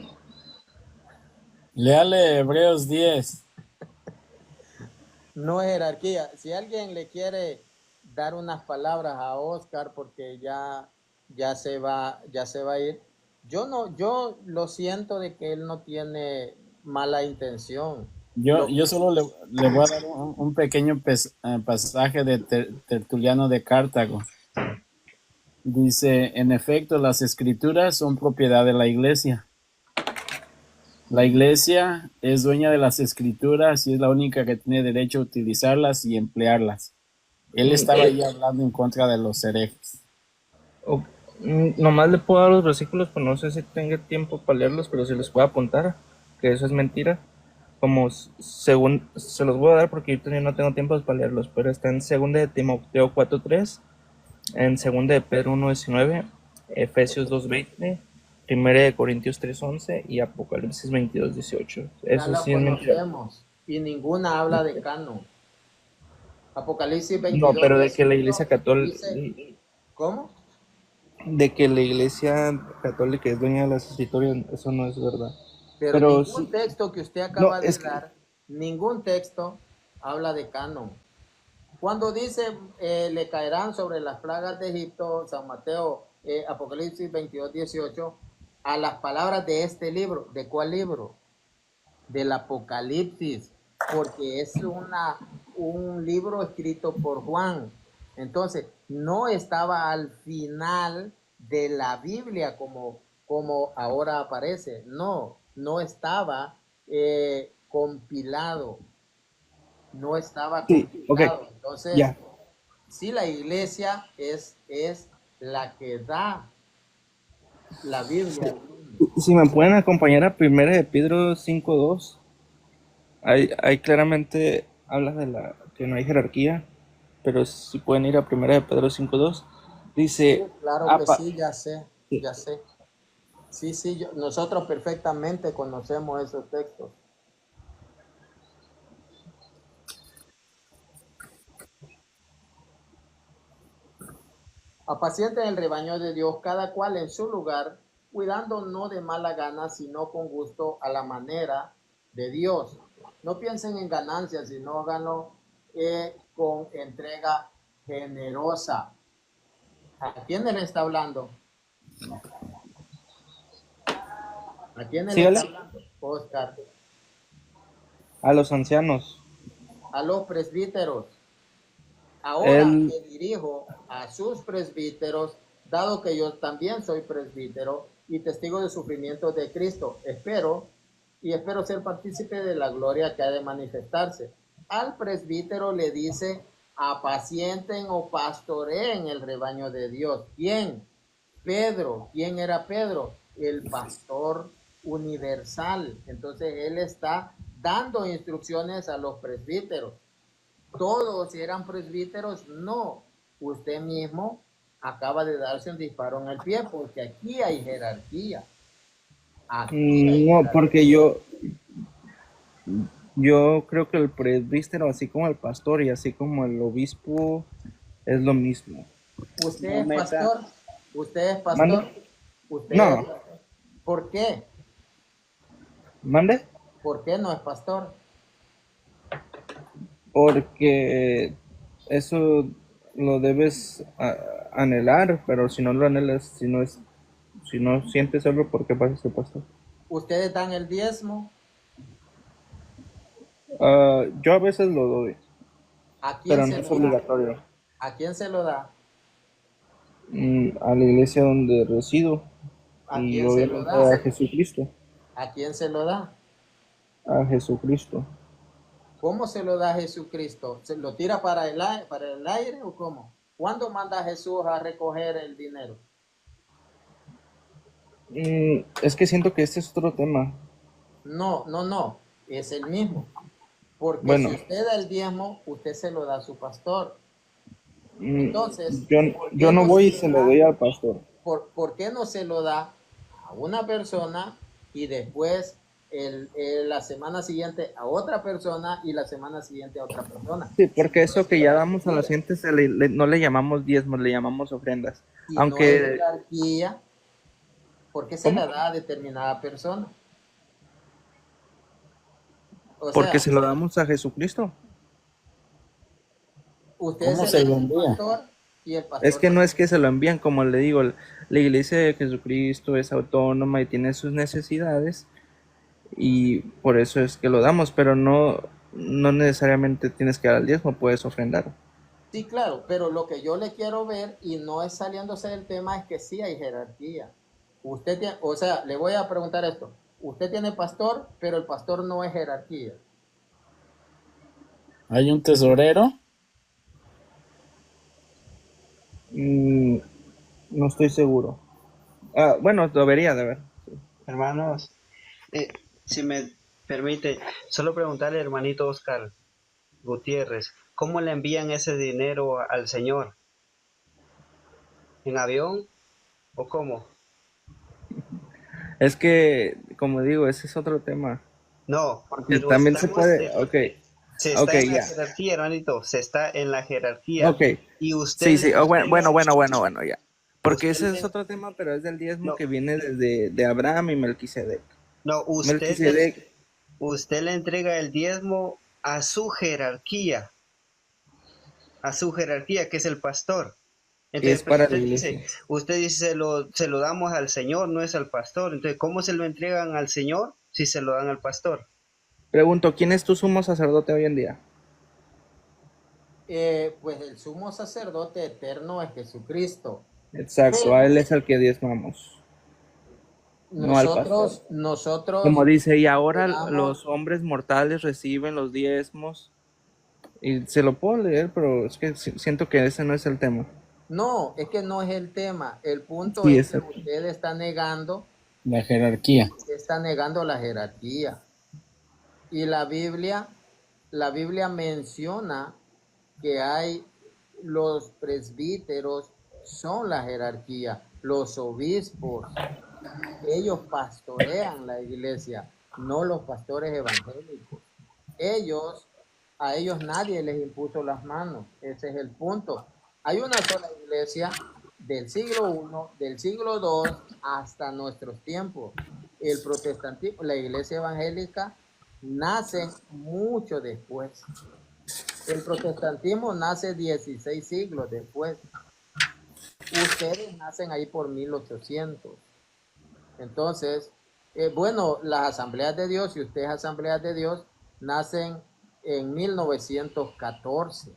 Léale Hebreos 10. No es jerarquía. Si alguien le quiere dar unas palabras a Oscar porque ya se va a ir, yo lo siento de que él no tiene mala intención. Yo solo le voy a dar un pequeño pasaje de Tertuliano de Cartago. Dice, en efecto, las escrituras son propiedad de la iglesia. La iglesia es dueña de las escrituras y es la única que tiene derecho a utilizarlas y emplearlas. Él estaba ahí hablando en contra de los herejes. Nomás le puedo dar los versículos, pues no sé si tenga tiempo para leerlos, pero si les puedo apuntar, que eso es mentira. Como según, se los voy a dar porque yo no tengo tiempo para leerlos, pero está en 2 de Timoteo 4:3, en 2 de Pedro 1:19, Efesios 2:20, 1 de Corintios 3:11 y Apocalipsis 22:18. Ya Eso la sí es mentira. conocemos y ninguna habla de canon. Apocalipsis No, 22, pero de que la 18 Iglesia Católica, dice, ¿cómo? de que la Iglesia Católica es dueña de las escrituras, eso no es verdad. Pero Pero ningún sí, texto que usted no, acaba de es que dar, ningún texto habla de canon. Cuando dice le caerán sobre las plagas de Egipto, San Mateo, Apocalipsis 22, 18, a las palabras de este libro, ¿de cuál libro? Del Apocalipsis, porque es un libro escrito por Juan. Entonces, no estaba al final de la Biblia como ahora aparece. No estaba compilado. No estaba sí, ok, compilado. Entonces, ya. sí, la iglesia es la que da la Biblia. Si me pueden acompañar a 1 de Pedro 5:2, ahí claramente habla de que no hay jerarquía. pero si pueden ir a 1 Pedro 5:2, Sí, dice, claro que apa- sí, ya sé, sí, ya sé. Sí, sí, nosotros perfectamente conocemos esos textos. Apacienten el rebaño de Dios, cada cual en su lugar, cuidando no de mala gana, sino con gusto a la manera de Dios. No piensen en ganancias, sino háganlo con entrega generosa. ¿A quién le está hablando? ¿A quién le está sígale, hablando? Oscar. a los ancianos. A los presbíteros. Ahora Él, me dirijo a sus presbíteros, dado que yo también soy presbítero y testigo de sufrimientos de Cristo. Espero ser partícipe de la gloria que ha de manifestarse. Al presbítero le dice, apacienten o pastoreen el rebaño de Dios. ¿Quién? Pedro. ¿Quién era Pedro? El pastor universal. Entonces él está dando instrucciones a los presbíteros. ¿Todos eran presbíteros? No. Usted mismo acaba de darse un disparo en el pie porque aquí hay jerarquía. Aquí hay no, porque jerarquía. yo creo que el presbítero, así como el pastor y así como el obispo, es lo mismo. ¿Usted No es meta. pastor? ¿Usted es pastor? ¿Mande? ¿Usted es No, pastor? ¿Por qué? ¿mande? ¿Por qué no es pastor? Porque eso lo debes anhelar, pero si no lo anhelas, si no sientes algo, ¿por qué vas a ser pastor? ¿Ustedes dan el diezmo? Yo a veces lo doy, ¿A quién pero no se es lo da? obligatorio. ¿A quién se lo da? A la iglesia donde resido ¿A y quién se lo obviamente da? a Jesucristo, ¿A quién se lo da? a Jesucristo. ¿Cómo se lo da Jesucristo? ¿Se lo tira para el aire o cómo? ¿Cuándo manda Jesús a recoger el dinero? Es que siento que este es otro tema. No, no, no, es el mismo. Porque Bueno, si usted da el diezmo, usted se lo da a su pastor. mm, Entonces, ¿por yo qué no no voy se y lo se lo da? doy al pastor. ¿Por qué no se lo da a una persona y después la semana siguiente a otra persona y la semana siguiente a otra persona? Sí, Si porque no eso es que ya damos a la jerarquía, gente no le llamamos diezmos, le llamamos ofrendas. si no es Aunque, jerarquía, ¿por qué se ¿cómo? le da a determinada persona? O Porque sea, se lo damos a Jesucristo. usted ¿Cómo se se lo lo da al envía? pastor y el Es pastor que se no lo es que se lo envían, como le digo, la iglesia de Jesucristo es autónoma y tiene sus necesidades y por eso es que lo damos, pero no necesariamente tienes que dar el diezmo, puedes ofrendar. Sí, claro, pero lo que yo le quiero ver, y no es saliéndose del tema, es que sí hay jerarquía. Usted tiene, o sea, le voy a preguntar esto. Usted tiene pastor, pero el pastor no es jerarquía. ¿Hay un tesorero? Mm, no estoy seguro. Bueno, debería de haber. Hermanos, si me permite, solo preguntarle, hermanito Oscar Gutiérrez, ¿cómo le envían ese dinero al Señor? ¿En avión o cómo? Es que, como digo, ese es otro tema. No, Porque pero también se estamos, puede, se ok, está en la ya, jerarquía, hermanito, se está en la jerarquía. ok, Y usted sí, le sí, entrega, bueno, ya. Porque usted ese es le, otro tema, pero es del diezmo no, que viene desde de Abraham y Melquisedec. no, Melquisedec usted le entrega el diezmo a su jerarquía, que es el pastor. Entonces, es pero para la iglesia. usted dice se lo damos al Señor, no es al pastor. Entonces, ¿cómo se lo entregan al Señor si se lo dan al pastor? Pregunto, ¿quién es tu sumo sacerdote hoy en día? Pues el sumo sacerdote eterno es Jesucristo. Exacto, a Pero él es al que diezmamos, no al pastor. Como nosotros dice, y ahora damos, los hombres mortales reciben los diezmos. Y se lo puedo leer, pero es que siento que ese no es el tema. no, es que no es el tema. El punto Sí, es que exacto. usted La jerarquía. está negando la jerarquía. Y la Biblia menciona que hay los presbíteros son la jerarquía, los obispos, ellos pastorean la iglesia, no los pastores evangélicos. A ellos nadie les impuso las manos, ese es el punto. Hay una sola iglesia del siglo I, del siglo II hasta nuestros tiempos. El protestantismo, la iglesia evangélica nace mucho después. El protestantismo nace 16 siglos después. Ustedes nacen ahí por 1800. Entonces, bueno, las asambleas de Dios, si ustedes asambleas de Dios, nacen en 1914.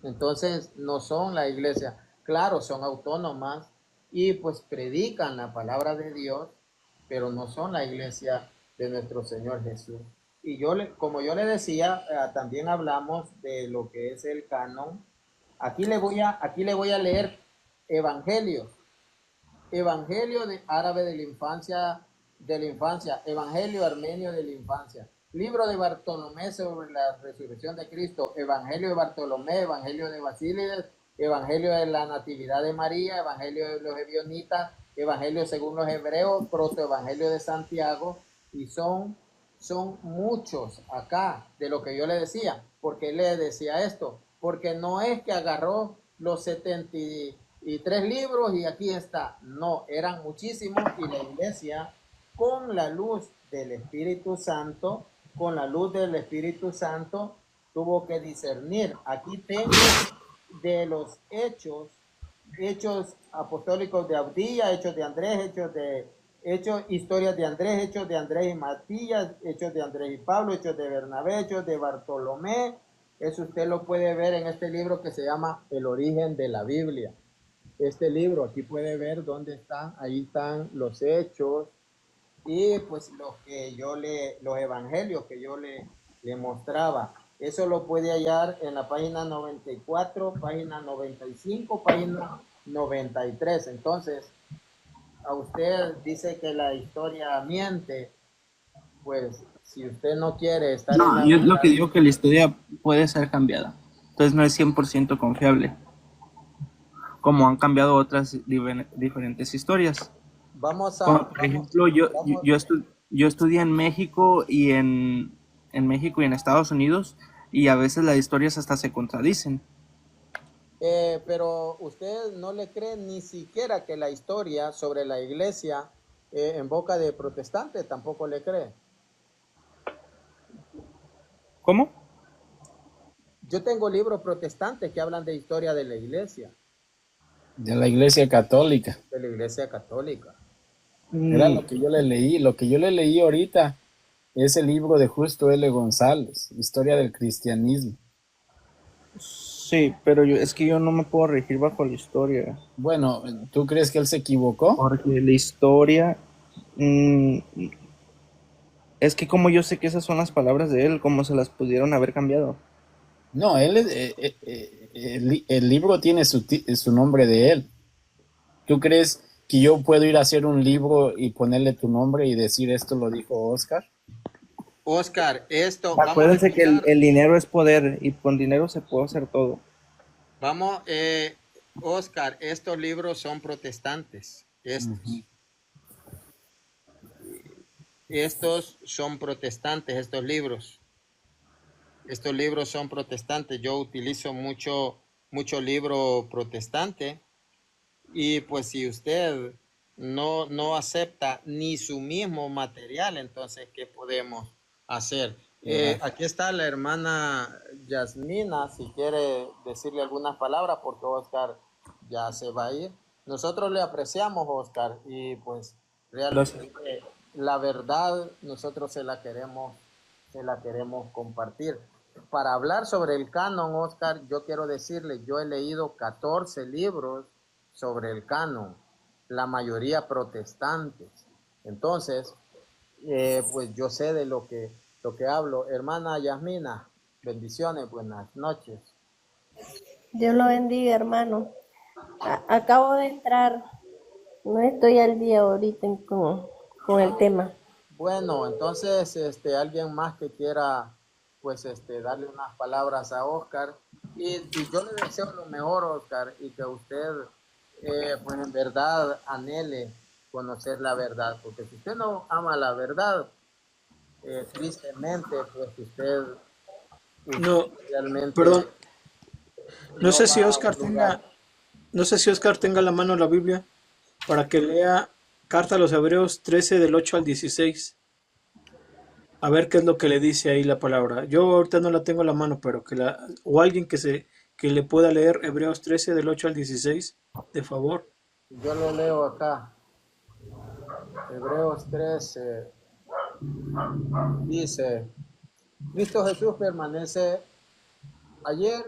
Entonces, no son la iglesia. Claro, son autónomas y pues predican la palabra de Dios, pero no son la iglesia de nuestro Señor Jesús. Y como yo le decía, también hablamos de lo que es el canon. Aquí le voy a leer evangelios. Evangelio de árabe de la infancia, Evangelio armenio de la infancia, libro de Bartolomé sobre la resurrección de Cristo, Evangelio de Bartolomé, Evangelio de Basílides, Evangelio de la Natividad de María, Evangelio de los Ebionitas, Evangelio según los Hebreos, Protoevangelio de Santiago, y son muchos acá de lo que yo le decía. ¿Por qué le decía esto? Porque no es que agarró los 73 libros y aquí está. No, eran muchísimos y la iglesia con la luz del Espíritu Santo, tuvo que discernir. Aquí tengo de los hechos apostólicos de Abdía, hechos de Andrés, historias de Andrés, hechos de Andrés y Matías, hechos de Andrés y Pablo, hechos de Bernabé, hechos de Bartolomé. Eso usted lo puede ver en este libro que se llama El origen de la Biblia. Este libro, aquí puede ver dónde está, ahí están los hechos y pues los evangelios que yo le mostraba. Eso lo puede hallar en la página 94, página 95, página 93. Entonces, a usted dice que la historia miente, pues si usted no quiere estar No, en yo la lo que verdad, digo que la historia puede ser cambiada. Entonces no es 100% confiable, como han cambiado otras diferentes historias. Como por ejemplo, yo estudié en México y en México y en Estados Unidos, y a veces las historias hasta se contradicen. pero usted no le cree ni siquiera que la historia sobre la iglesia en boca de protestantes tampoco le cree. ¿Cómo? Yo tengo libros protestantes que hablan de historia de la iglesia. De la iglesia católica. De la iglesia católica. Era lo que yo le leí. Lo que yo le leí ahorita es el libro de Justo L. González, Historia del Cristianismo. Sí, pero es que yo no me puedo regir bajo la historia. Bueno, ¿tú crees que él se equivocó? Porque la historia... es que como yo sé que esas son las palabras de él, ¿cómo se las pudieron haber cambiado? No, el libro tiene su nombre de él. ¿Tú crees que yo puedo ir a hacer un libro y ponerle tu nombre y decir esto lo dijo Oscar? Oscar, Acuérdense que el dinero es poder y con dinero se puede hacer todo. Oscar, estos libros son protestantes. Estos son protestantes, estos libros. Estos libros son protestantes. Yo utilizo mucho libro protestante. Y pues si usted no acepta ni su mismo material, entonces, ¿qué podemos hacer? Aquí está la hermana Yasmina, si quiere decirle algunas palabras, porque Oscar ya se va a ir. Nosotros le apreciamos, Oscar, y pues realmente la verdad nosotros se la queremos compartir. Para hablar sobre el canon, Oscar, yo quiero decirle, yo he leído 14 libros sobre el canon, la mayoría protestantes. Entonces, pues yo sé de lo que hablo. Hermana Yasmina, bendiciones, buenas noches. Dios lo bendiga, hermano. Acabo de entrar, no estoy al día ahorita con el tema. Bueno, entonces, alguien más que quiera, pues, darle unas palabras a Oscar. Y yo le deseo lo mejor, Oscar, y que usted, pues en verdad, anhele conocer la verdad, porque si usted no ama la verdad, tristemente, pues No, usted realmente perdón. No no sé si va a Oscar un lugar. tenga, no sé si Oscar tenga a la mano la Biblia para que lea Carta a los Hebreos 13 del 8 al 16. A ver qué es lo que le dice ahí la palabra. Yo ahorita no la tengo a la mano, pero o alguien que le pueda leer Hebreos 13 del 8 al 16, de favor. Yo lo leo acá, Hebreos 13, dice, Cristo Jesús permanece ayer,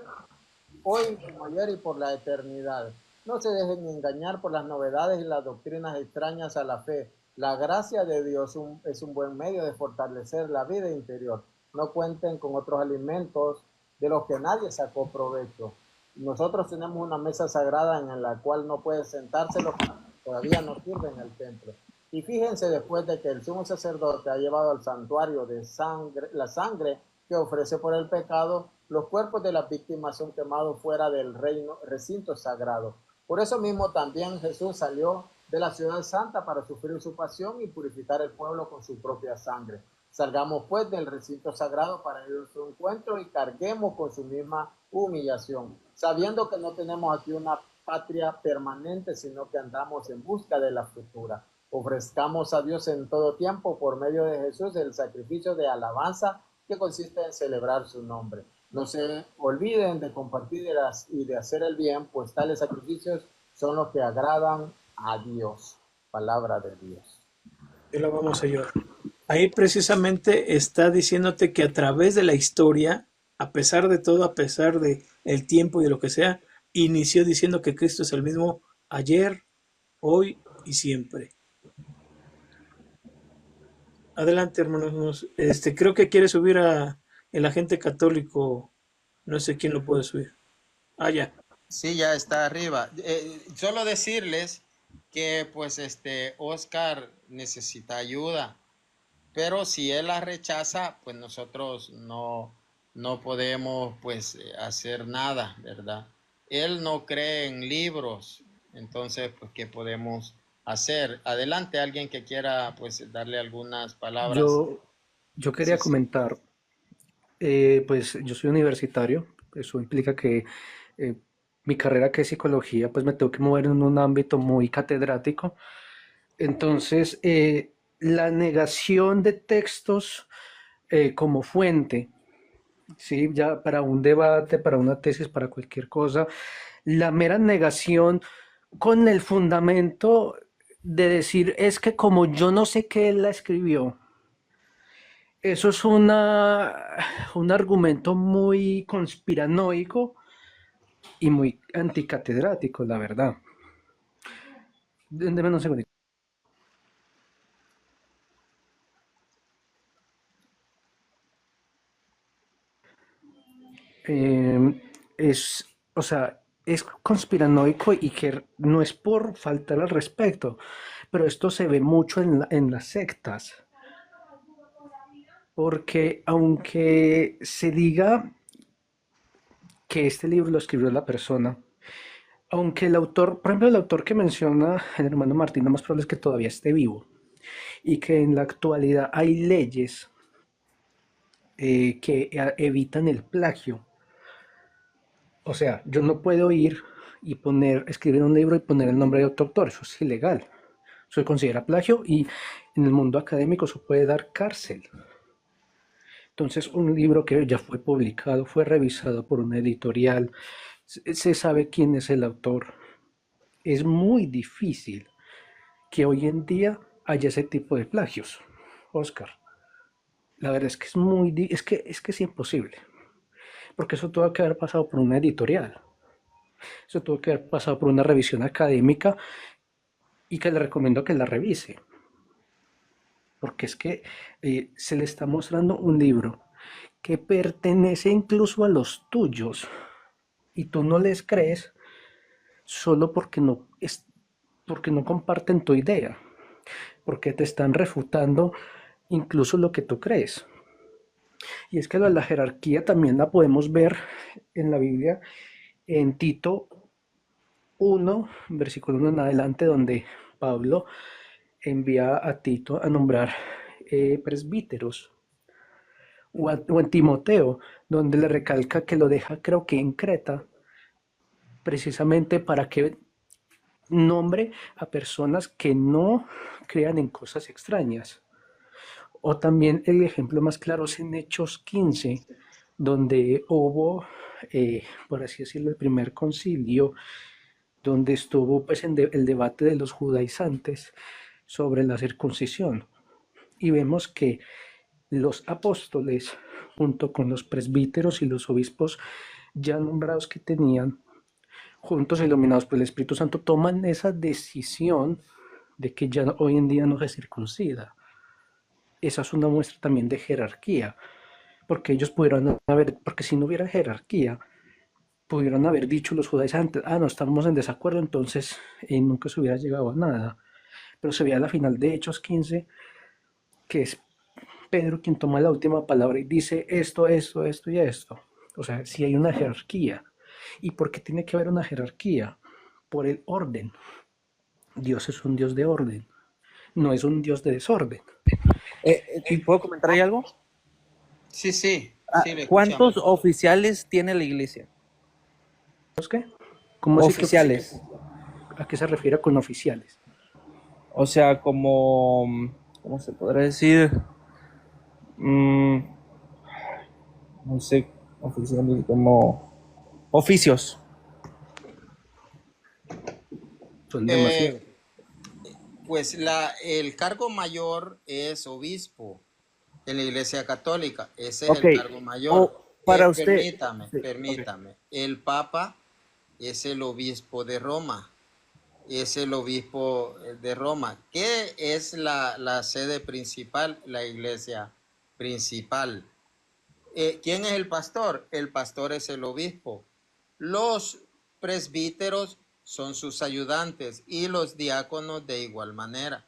hoy como ayer y por la eternidad. No se dejen engañar por las novedades y las doctrinas extrañas a la fe. La gracia de Dios es un buen medio de fortalecer la vida interior. No cuenten con otros alimentos de los que nadie sacó provecho. Nosotros tenemos una mesa sagrada en la cual no puede sentarse los que todavía no sirven en el templo. Y fíjense, después de que el sumo sacerdote ha llevado al santuario de sangre, la sangre que ofrece por el pecado, los cuerpos de las víctimas son quemados fuera del recinto sagrado. Por eso mismo también Jesús salió de la ciudad santa para sufrir su pasión y purificar el pueblo con su propia sangre. Salgamos pues del recinto sagrado para ir a su encuentro y carguemos con su misma humillación, sabiendo que no tenemos aquí una patria permanente, sino que andamos en busca de la futura. Ofrezcamos a Dios en todo tiempo por medio de Jesús el sacrificio de alabanza que consiste en celebrar su nombre. No se olviden de compartir y de hacer el bien, pues tales sacrificios son los que agradan a Dios. Palabra de Dios. Y lo vamos, Señor. Ahí precisamente está diciéndote que a través de la historia, a pesar de todo, a pesar de el tiempo y de lo que sea, inició diciendo que Cristo es el mismo ayer, hoy y siempre. Adelante, hermanos. Creo que quiere subir a el agente católico. No sé quién lo puede subir. Ah, ya. Sí, ya está arriba. Solo decirles que pues Oscar necesita ayuda, pero si él la rechaza, pues nosotros no podemos pues hacer nada, ¿verdad? Él no cree en libros, entonces pues ¿qué podemos hacer? Adelante, alguien que quiera pues darle algunas palabras. Yo Sí, quería sí. comentar, pues yo soy universitario, eso implica que eh, mi carrera que es psicología, pues me tengo que mover en un ámbito muy catedrático. Entonces, la negación de textos como fuente, ¿sí? Ya para un debate, para una tesis, para cualquier cosa, la mera negación con el fundamento de decir es que como yo no sé qué él la escribió, eso es un argumento muy conspiranoico y muy anticatedrático, la verdad. Deme un segundito. O sea, es conspiranoico y que no es por faltar al respecto, pero esto se ve mucho en las sectas, porque aunque se diga que este libro lo escribió la persona, aunque el autor, por ejemplo, el autor que menciona el hermano Martín, lo más probable es que todavía esté vivo y que en la actualidad hay leyes que evitan el plagio. O sea, yo no puedo ir y escribir un libro y poner el nombre de otro autor, eso es ilegal. Eso se considera plagio y en el mundo académico eso puede dar cárcel. Entonces, un libro que ya fue publicado, fue revisado por una editorial, se sabe quién es el autor. Es muy difícil que hoy en día haya ese tipo de plagios, Oscar. La verdad es que es imposible, porque eso tuvo que haber pasado por una editorial, eso tuvo que haber pasado por una revisión académica y que le recomiendo que la revise, porque es que se le está mostrando un libro que pertenece incluso a los tuyos y tú no les crees solo porque no comparten tu idea, porque te están refutando incluso lo que tú crees. Y es que la jerarquía también la podemos ver en la Biblia, en Tito 1, versículo 1 en adelante, donde Pablo envía a Tito a nombrar presbíteros, o en Timoteo, donde le recalca que lo deja, creo que en Creta, precisamente para que nombre a personas que no crean en cosas extrañas. O también el ejemplo más claro es en Hechos 15, donde hubo, por así decirlo, el primer concilio, donde estuvo pues, el debate de los judaizantes sobre la circuncisión. Y vemos que los apóstoles, junto con los presbíteros y los obispos ya nombrados que tenían, juntos iluminados por el Espíritu Santo, toman esa decisión de que ya hoy en día no se circuncida. Esa es una muestra también de jerarquía, porque ellos pudieron haber, porque si no hubiera jerarquía, pudieron haber dicho los judaizantes, no estamos en desacuerdo, entonces nunca se hubiera llegado a nada. Pero se ve a la final de Hechos 15, que es Pedro quien toma la última palabra y dice esto, esto, esto y esto. O sea, si hay una jerarquía. ¿Y por qué tiene que haber una jerarquía? Por el orden. Dios es un Dios de orden, no es un Dios de desorden. ¿Puedo comentar ahí algo? Sí, sí, sí, le ¿Cuántos escuchamos. oficiales tiene la iglesia? ¿Los qué? ¿Cómo así que Oficiales. ¿A qué se refiere con oficiales? O sea, como, ¿cómo se podrá decir? No sé, oficiales como oficios. Son demasiados. Pues el cargo mayor es obispo en la Iglesia Católica. Ese es el cargo mayor. Para usted. Permítame. El Papa es el obispo de Roma. Es el obispo de Roma. ¿Qué es la sede principal? La iglesia principal. ¿Quién es el pastor? El pastor es el obispo. Los presbíteros son sus ayudantes y los diáconos de igual manera.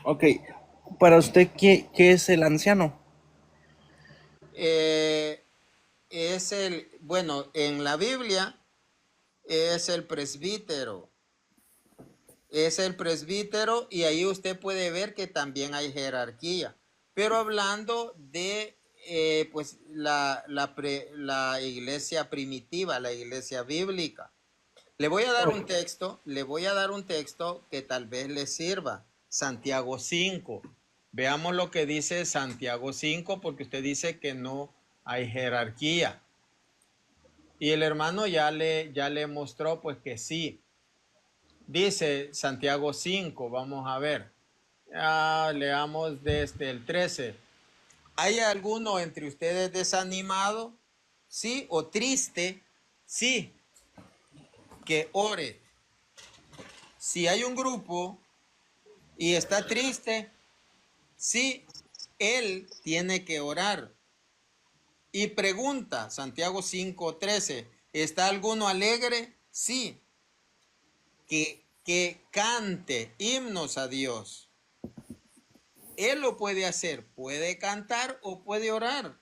Ok. Para usted, ¿qué es el anciano? Bueno, en la Biblia es el presbítero. Es el presbítero y ahí usted puede ver que también hay jerarquía. Pero hablando de pues la iglesia primitiva, la iglesia bíblica. Le voy a dar un texto que tal vez le sirva. Santiago 5. Veamos lo que dice Santiago 5, porque usted dice que no hay jerarquía. Y el hermano ya le mostró pues que sí. Dice Santiago 5, vamos a ver. Leamos desde el 13. ¿Hay alguno entre ustedes desanimado? Sí. ¿O triste? Sí. Que ore. Si hay un grupo y está triste, sí, él tiene que orar. Y pregunta, Santiago 5:13, ¿está alguno alegre? Sí. Que cante himnos a Dios. Él lo puede hacer, puede cantar o puede orar,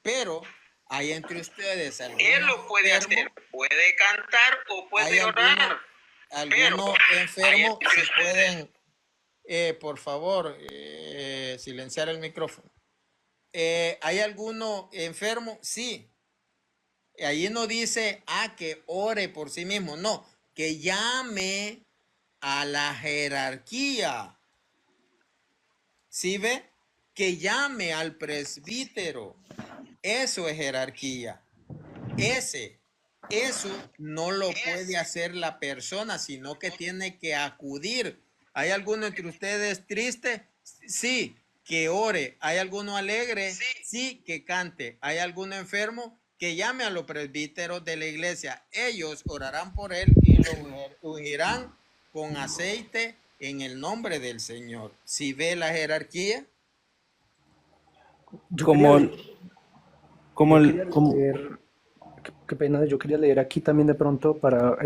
pero hay entre ustedes algunos. Él lo puede hacer, puede cantar o puede orar. Algunos enfermos, si pueden, por favor, silenciar el micrófono. ¿Hay alguno enfermo? Sí. Ahí no dice, que ore por sí mismo, no, que llame a la jerarquía. ¿Sí ve? Que llame al presbítero. Eso es jerarquía. Eso no lo puede hacer la persona, sino que tiene que acudir. ¿Hay alguno entre ustedes triste? Sí, que ore. ¿Hay alguno alegre? Sí, que cante. ¿Hay alguno enfermo? Que llame a los presbíteros de la iglesia. Ellos orarán por él y lo ungirán con aceite en el nombre del Señor. ¿Sí ve la jerarquía? Qué pena, yo quería leer aquí también de pronto para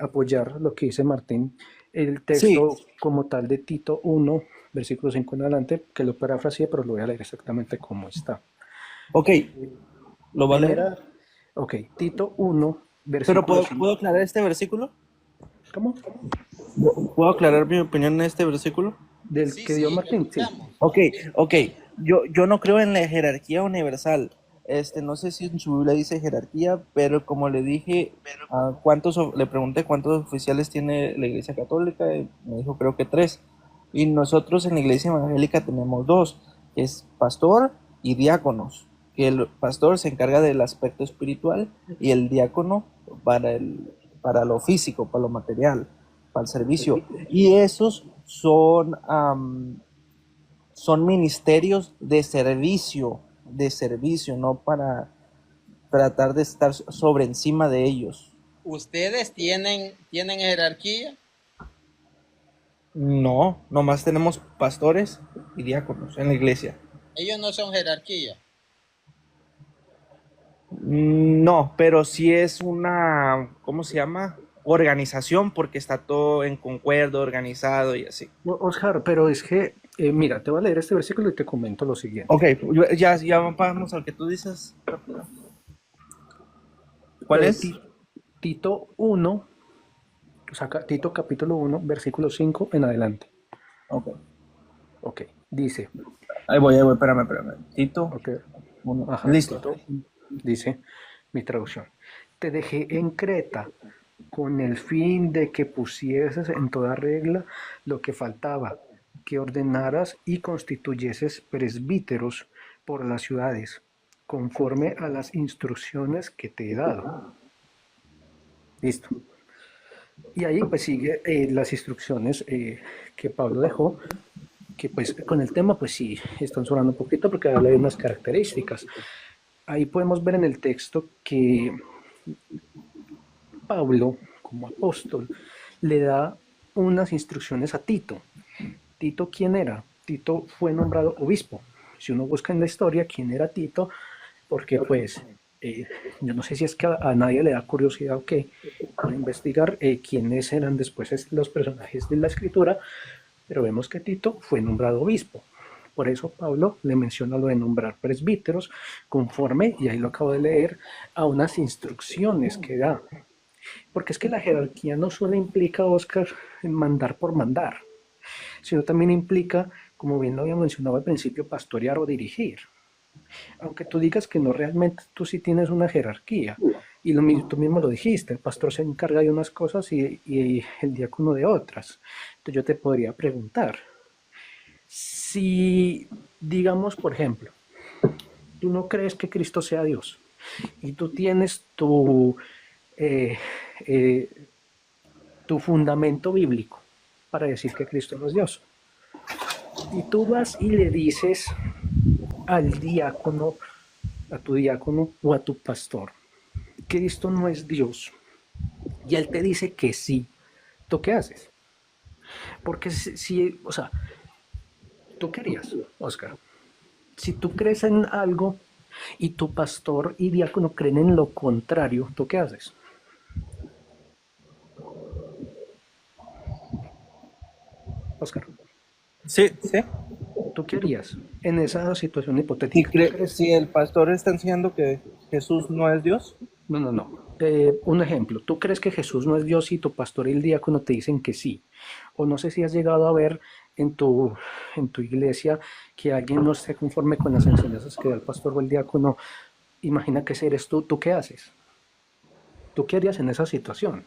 apoyar lo que dice Martín. el Sí, texto como tal de Tito 1, versículo 5 en adelante, que lo parafraseé, pero lo voy a leer exactamente como está. ok, ¿lo va a leer? Primera, ok, Tito 1, Pero versículo ¿puedo, 5. puedo aclarar este versículo? ¿Cómo? ¿Puedo aclarar mi opinión en este versículo? Del que dio Martín, sí. Ok, ok. Yo no creo en la jerarquía universal. No sé si en su Biblia dice jerarquía, pero como le dije, le pregunté cuántos oficiales tiene la Iglesia Católica, y me dijo creo que 3. Y nosotros en la Iglesia Evangélica tenemos 2, que es pastor y diáconos. Que el pastor se encarga del aspecto espiritual y el diácono para lo físico, para lo material, para el servicio. Y esos son ministerios de servicio, no para tratar de estar sobre encima de ellos. ¿Ustedes tienen jerarquía? No, nomás tenemos pastores y diáconos en la iglesia. Ellos no son jerarquía. No, pero sí es una, ¿cómo se llama? Organización, porque está todo en concuerdo, organizado y así. Oscar, pero es que, mira, te voy a leer este versículo y te comento lo siguiente. Ok, ya vamos al que tú dices. ¿Cuál es? Tito 1, o sea, Tito capítulo 1, versículo 5 en adelante. Ok, dice. Ahí voy, espérame. Tito. Ok. Ajá, listo. Tito, dice mi traducción. Te dejé en Creta con el fin de que pusieses en toda regla lo que faltaba, que ordenaras y constituyeses presbíteros por las ciudades, conforme a las instrucciones que te he dado. Listo. Y ahí pues sigue las instrucciones que Pablo dejó, que pues con el tema pues sí están sonando un poquito porque habla de unas características. Ahí podemos ver en el texto que Pablo, como apóstol, le da unas instrucciones a Tito. ¿Tito quién era? Tito fue nombrado obispo. Si uno busca en la historia quién era Tito, porque pues yo no sé si es que a nadie le da curiosidad o qué, para investigar quiénes eran después los personajes de la escritura, pero vemos que Tito fue nombrado obispo. Por eso Pablo le menciona lo de nombrar presbíteros conforme, y ahí lo acabo de leer, a unas instrucciones que da. Porque es que la jerarquía no solo implica, Oscar, mandar por mandar, sino también implica, como bien lo había mencionado al principio, pastorear o dirigir. Aunque tú digas que no, realmente tú sí tienes una jerarquía. Y tú mismo lo dijiste, el pastor se encarga de unas cosas y el diácono de otras. Entonces yo te podría preguntar, si digamos, por ejemplo, tú no crees que Cristo sea Dios y tú tienes tu fundamento bíblico para decir que Cristo no es Dios, y tú vas y le dices al diácono, a tu diácono o a tu pastor, Cristo no es Dios, y él te dice que sí, ¿tú qué haces? Porque si o sea, tú querías, Oscar, si tú crees en algo y tu pastor y diácono creen en lo contrario, ¿tú qué haces? Oscar. Sí. ¿Tú qué harías en esa situación hipotética? Si el pastor está enseñando que Jesús no es Dios. No. Un ejemplo, ¿tú crees que Jesús no es Dios y tu pastor y el diácono te dicen que sí? O no sé si has llegado a ver en tu iglesia que alguien no esté conforme con las enseñanzas que da el pastor o el diácono. Imagina que ese eres tú, ¿tú qué haces? ¿Tú qué harías en esa situación?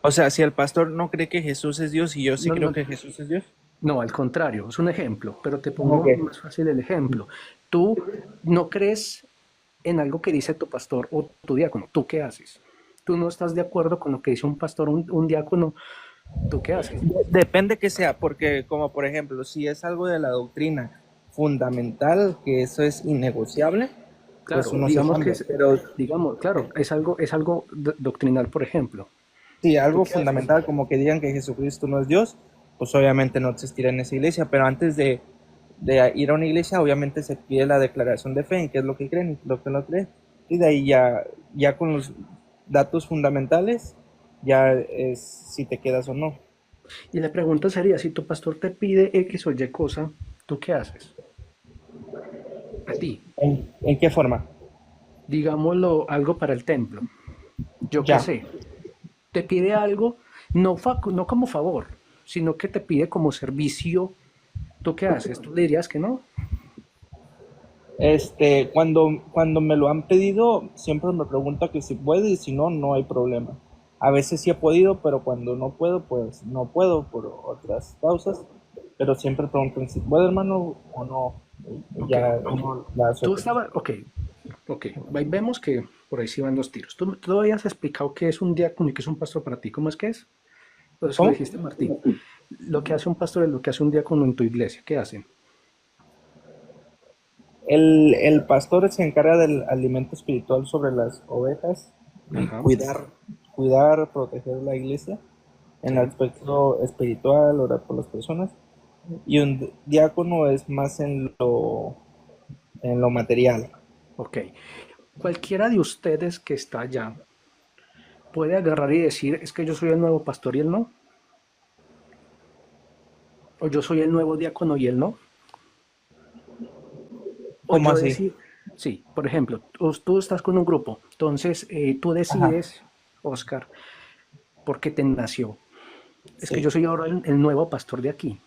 O sea, si el pastor no cree que Jesús es Dios y yo sí creo que Jesús es Dios. No, al contrario, es un ejemplo, pero te pongo más fácil el ejemplo. Tú no crees en algo que dice tu pastor o tu diácono, ¿tú qué haces? Tú no estás de acuerdo con lo que dice un pastor o un diácono, ¿tú qué haces? Depende que sea, porque como por ejemplo, si es algo de la doctrina fundamental, que eso es innegociable, claro, pues uno digamos se cambia, digamos, claro, es algo doctrinal, por ejemplo. Sí, algo fundamental como que digan que Jesucristo no es Dios, pues obviamente no existirá en esa iglesia, pero antes de ir a una iglesia, obviamente se pide la declaración de fe en qué es lo que creen y lo que no creen, y de ahí ya con los datos fundamentales, ya es si te quedas o no. Y la pregunta sería, si tu pastor te pide X o Y cosa, ¿tú qué haces? A ti. ¿En qué forma? Digámoslo, algo para el templo. Yo qué Ya. sé. Te pide algo, no como favor, sino que te pide como servicio. ¿Tú qué haces? ¿Tú le dirías que no? Cuando me lo han pedido, siempre me pregunta que si puede y si no, no hay problema. A veces sí he podido, pero cuando no puedo, pues no puedo por otras causas. Pero siempre preguntan si puede, hermano, o no. Ok, Ya ok. uno la hace. Tú estabas, ok, ok. Ahí vemos que por ahí sí van los tiros. Tú habías explicado qué es un diácono y qué es un pastor para ti. ¿Cómo es que es? Por eso lo ¿Cómo? dijiste, Martín. Lo que hace un pastor es lo que hace un diácono en tu iglesia. ¿Qué hacen? El pastor se encarga del alimento espiritual sobre las ovejas y Ajá. cuidar, proteger la iglesia en el Sí. aspecto espiritual, orar por las personas. Y un diácono es más en lo material. Ok. Cualquiera de ustedes que está allá puede agarrar y decir, es que yo soy el nuevo pastor y él no. O yo soy el nuevo diácono y él no. O ¿Cómo yo así? decir, sí, por ejemplo, tú estás con un grupo, entonces tú Ajá, decides, Oscar, por qué te nació. Es que sí. yo soy ahora el nuevo pastor de aquí,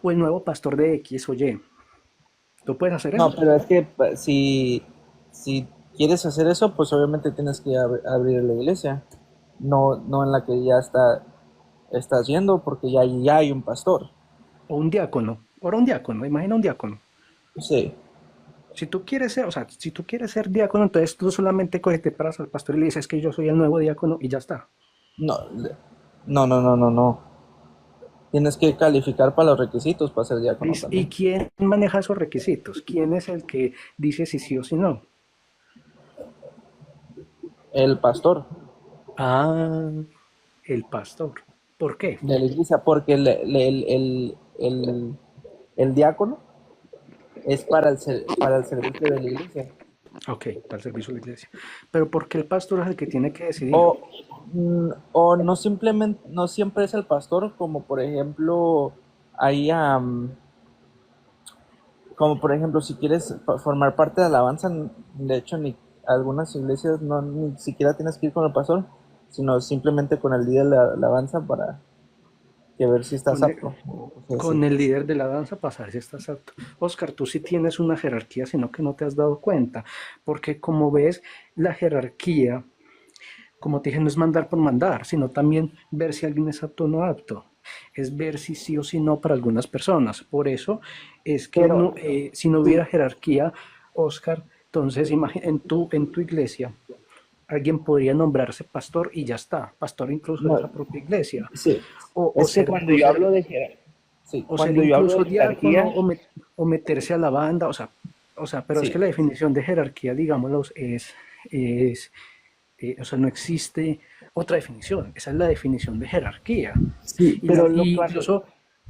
o el nuevo pastor de X o Y. ¿Tú puedes hacer No, eso? pero es que si quieres hacer eso, pues obviamente tienes que abrir la iglesia. No en la que ya estás yendo, porque ya hay un pastor. O un diácono. Ahora un diácono, imagina un diácono. Sí. Si tú quieres ser, o sea, si tú quieres ser diácono, entonces tú solamente coges, te paras al pastor y le dices que yo soy el nuevo diácono y ya está. No, no. Tienes que calificar para los requisitos para ser diácono ¿Y también. quién maneja esos requisitos? ¿Quién es el que dice si sí o si no? El pastor Ah, el pastor. ¿Por qué? de la iglesia, porque el diácono es para el servicio de la iglesia. Ok, para el servicio de la iglesia. Pero ¿por qué el pastor es el que tiene que decidir? O, o no simplemente, no siempre es el pastor, como por ejemplo, hay, como por ejemplo, si quieres formar parte de la alabanza, de hecho, ni algunas iglesias ni siquiera tienes que ir con el pastor, sino simplemente con el líder de la alabanza para que ver si estás Con el, apto. O cosas así. con el líder de la danza pasar si estás apto. Oscar, tú sí tienes una jerarquía, sino que no te has dado cuenta. Porque como ves, la jerarquía, como te dije, no es mandar por mandar, sino también ver si alguien es apto o no apto. Es ver si sí o si no para algunas personas. Por eso es que Pero, no, si no hubiera jerarquía, Oscar, entonces en tu iglesia alguien podría nombrarse pastor y ya está, pastor incluso de no, esa propia iglesia, sí, o es que ser, cuando o yo ser, hablo de sí, o ser cuando yo hablo incluso de diácono, jerarquía, o meterse a la banda, o sea, pero es que sí, la definición de jerarquía, digámoslo, es o sea, no existe otra definición, esa es la definición de jerarquía. sí, pero lo Y cual, incluso,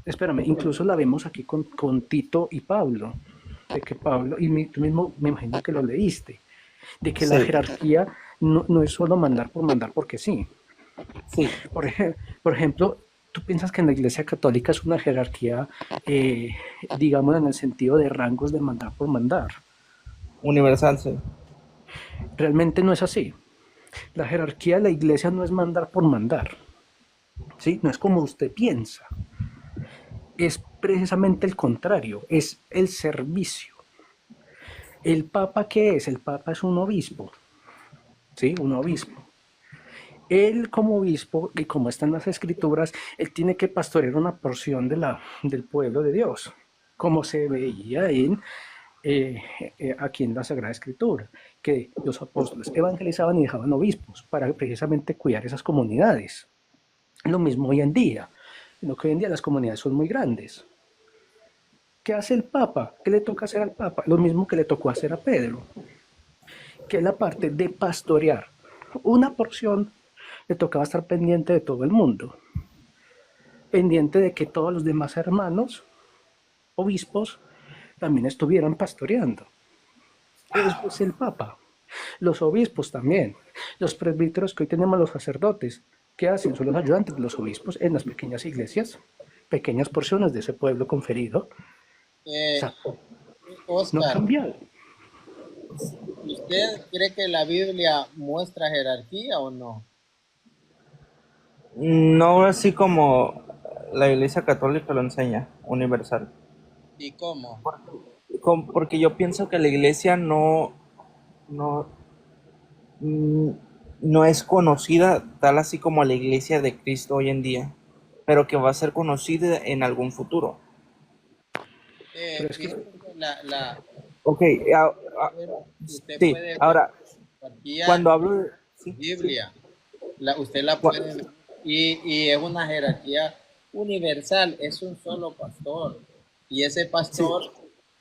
espérame, incluso la vemos aquí con Tito y Pablo, de que Pablo, y tú mismo me imagino que lo leíste, de que la sí, jerarquía no es solo mandar por mandar porque sí. sí, Por ejemplo, ¿tú piensas que en la Iglesia Católica es una jerarquía, eh, digamos, en el sentido de rangos de mandar por mandar? universal, sí, Realmente no es así. La jerarquía de la Iglesia no es mandar por mandar, ¿sí? No es como usted piensa. Es precisamente el contrario, es el servicio. ¿El Papa qué es? El Papa es un obispo, ¿sí? Un obispo. Él como obispo, y como están las escrituras, él tiene que pastorear una porción del pueblo de Dios, como se veía eh, aquí en la Sagrada Escritura, que los apóstoles evangelizaban y dejaban obispos para precisamente cuidar esas comunidades. Lo mismo hoy en día, lo que hoy en día las comunidades son muy grandes. ¿Qué hace el Papa? ¿Qué le toca hacer al Papa? Lo mismo que le tocó hacer a Pedro, que es la parte de pastorear. Una porción le tocaba estar pendiente de todo el mundo, pendiente de que todos los demás hermanos, obispos, también estuvieran pastoreando. Eso es el Papa. Los obispos también, los presbíteros que hoy tenemos los sacerdotes, ¿Qué hacen? Son los ayudantes de los obispos en las pequeñas iglesias, pequeñas porciones de ese pueblo conferido. O sea, no ha Oscar, cambiado. ¿usted cree que la Biblia muestra jerarquía o no? No así como la Iglesia Católica lo enseña, universal. ¿Y cómo? Porque yo pienso que la Iglesia no, mm, no es conocida tal así como la Iglesia de Cristo hoy en día, pero que va a ser conocida en algún futuro. Pero es que, Fíjese que la Ok, usted sí, puede ver ahora, jerarquía cuando hablo de... sí, Biblia. Usted la Gua- puede ver. Y es una jerarquía universal, es un solo pastor. Y ese sí, pastor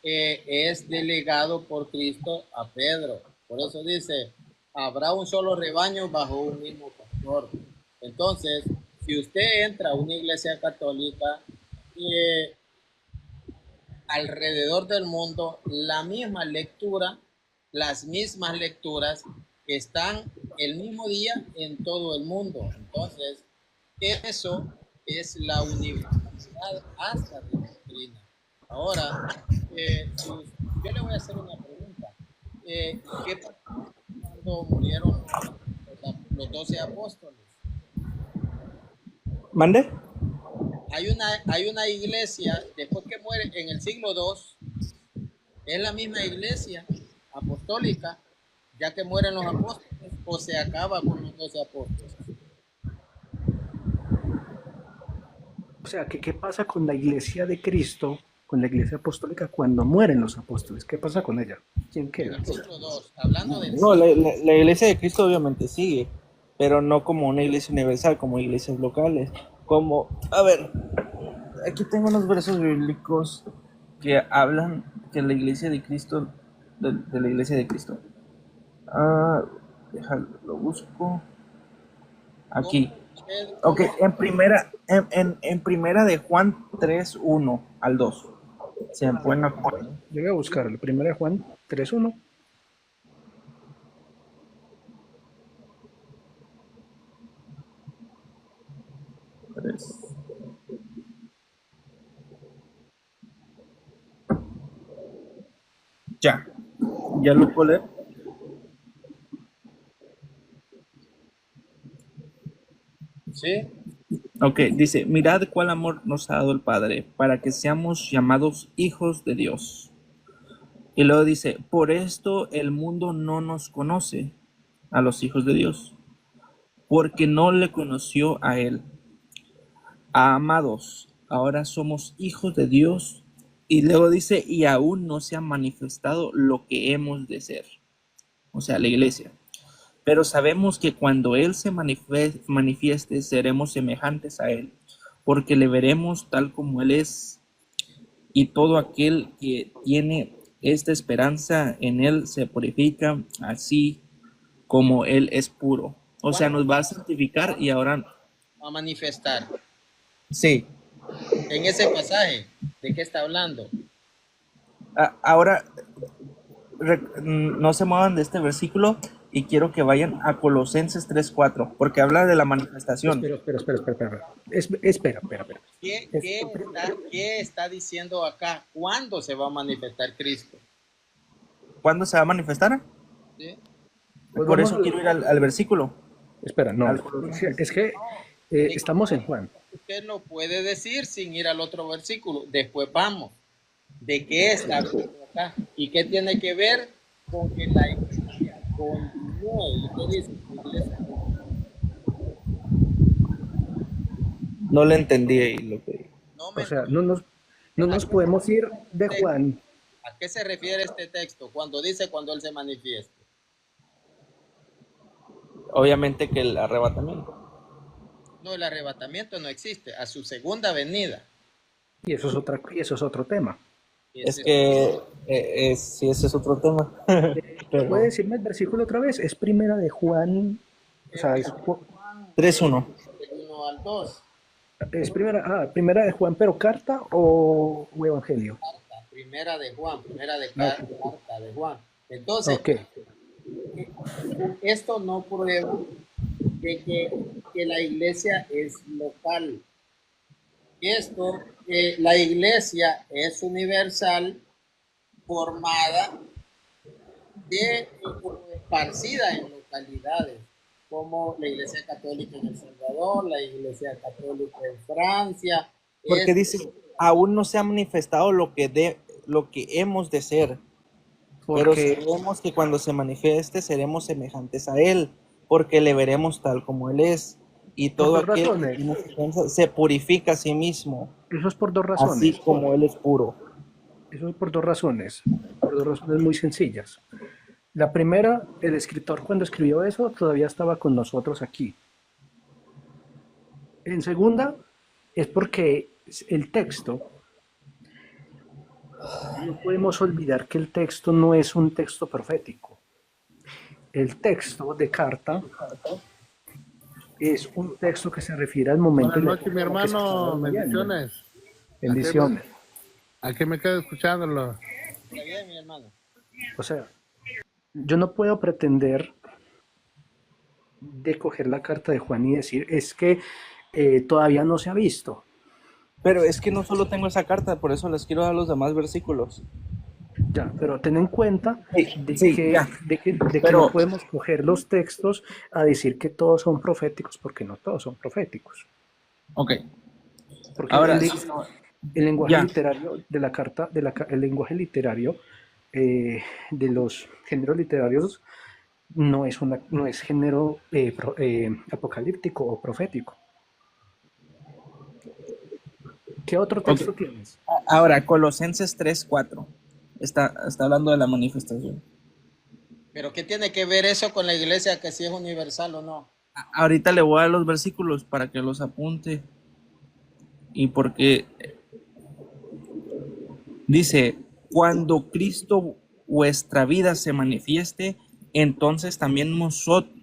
es delegado por Cristo a Pedro. Por eso dice, habrá un solo rebaño bajo un mismo pastor. Entonces, si usted entra a una iglesia católica, eh, alrededor del mundo, la misma lectura, las mismas lecturas están el mismo día en todo el mundo. Entonces, eso es la universalidad hasta de la doctrina. Ahora, yo le voy a hacer una pregunta. ¿Qué pasó cuando murieron los 12 apóstoles? ¿Mande? Hay una iglesia, después que muere en el siglo II, es la misma iglesia apostólica, ya que mueren los apóstoles, o se acaba con los 12 apóstoles. o sea, ¿qué pasa con la iglesia de Cristo, con la iglesia apostólica cuando mueren los apóstoles? ¿Qué pasa con ella? ¿Quién En queda? el siglo II, hablando del No, siglo. la Iglesia de Cristo obviamente sigue, pero no como una iglesia universal, como iglesias locales. A ver, aquí tengo unos versos bíblicos que hablan que la Iglesia de Cristo, de la Iglesia de Cristo. Ah, déjalo, lo busco. Aquí. Ok, en primera de Juan 3:1 al 2. Se me pueden acompañar. Yo voy a buscar la primera de Juan 3:1. Ya lo puedo leer. ¿Sí? Ok, dice, mirad cuál amor nos ha dado el Padre, para que seamos llamados hijos de Dios. Y luego dice, por esto el mundo no nos conoce a los hijos de Dios, porque no le conoció a Él. Amados, ahora somos hijos de Dios. Y luego dice, y aún no se ha manifestado lo que hemos de ser. O sea, la iglesia. Pero sabemos que cuando Él se manifieste, seremos semejantes a Él, porque le veremos tal como Él es. Y todo aquel que tiene esta esperanza en Él se purifica así como Él es puro. O sea, nos va a santificar y ahora... A manifestar. Sí. En ese pasaje, ¿de qué está hablando? Ahora, no se muevan de este versículo y quiero que vayan a Colosenses 3:4, porque habla de la manifestación. Espera. ¿Qué está diciendo acá? ¿Cuándo se va a manifestar Cristo? ¿Cuándo se va a manifestar? ¿Sí? Por eso quiero ir al versículo. Espera, no. Es que estamos en Juan. Usted lo puede decir sin ir al otro versículo. Después vamos. ¿De qué está hablando acá? ¿Y qué tiene que ver con que la iglesia continúe? ¿Y qué dice la iglesia? No le entendí ahí lo que... O sea, no nos podemos ir de Juan. ¿A qué se refiere este texto cuando dice cuando Él se manifieste? Obviamente que el arrebatamiento. No, el arrebatamiento no existe. A su segunda venida. Y eso es otro tema. Es que sí, ese es otro tema. Pero... ¿Puede decirme el versículo otra vez? Es primera de Juan, o sea, es 3:1. Del 1 al 2. Es primera de Juan, pero carta o evangelio. Carta, primera de Juan, carta de Juan. Entonces, esto no prueba de que que la iglesia es local. Esto, la iglesia es universal, formada o esparcida en localidades, como la Iglesia Católica en El Salvador, la Iglesia Católica en Francia. Porque dice, aún no se ha manifestado lo que hemos de ser, pero Porque sabemos que cuando se manifieste seremos semejantes a Él, porque le veremos tal como Él es. Y por todo dos aquel que razones. tiene esperanza se purifica a sí mismo, Eso es por dos así razones. como Él es puro. Eso es por dos razones. Por dos razones muy sencillas. La primera, el escritor cuando escribió eso todavía estaba con nosotros aquí. En segunda, es porque el texto, no podemos olvidar que el texto no es un texto profético. El texto de carta es un texto que se refiere al momento Buenas y la noches, mi época en la que se estaba hermano. escribiendo. Bendiciones. Bendiciones. Aquí me quedo escuchándolo. Está bien, mi hermano. O sea, yo no puedo pretender de coger la carta de Juan y decir, es que todavía no se ha visto. Pero es que no solo tengo esa carta, por eso les quiero dar los demás versículos. Ya, pero ten en cuenta de Sí, que, ya. de que Pero- no podemos coger los textos a decir que todos son proféticos, porque no todos son proféticos. Ok. Porque Ahora, el lenguaje ya. literario de la carta, el lenguaje literario de los géneros literarios no es género apocalíptico o profético. ¿Qué otro texto tienes? Ahora, Colosenses 3:4. Está hablando de la manifestación. Pero ¿qué tiene que ver eso con la iglesia, que si es universal o no? Ahorita le voy a dar los versículos para que los apunte. Y porque dice, cuando Cristo vuestra vida se manifieste, entonces también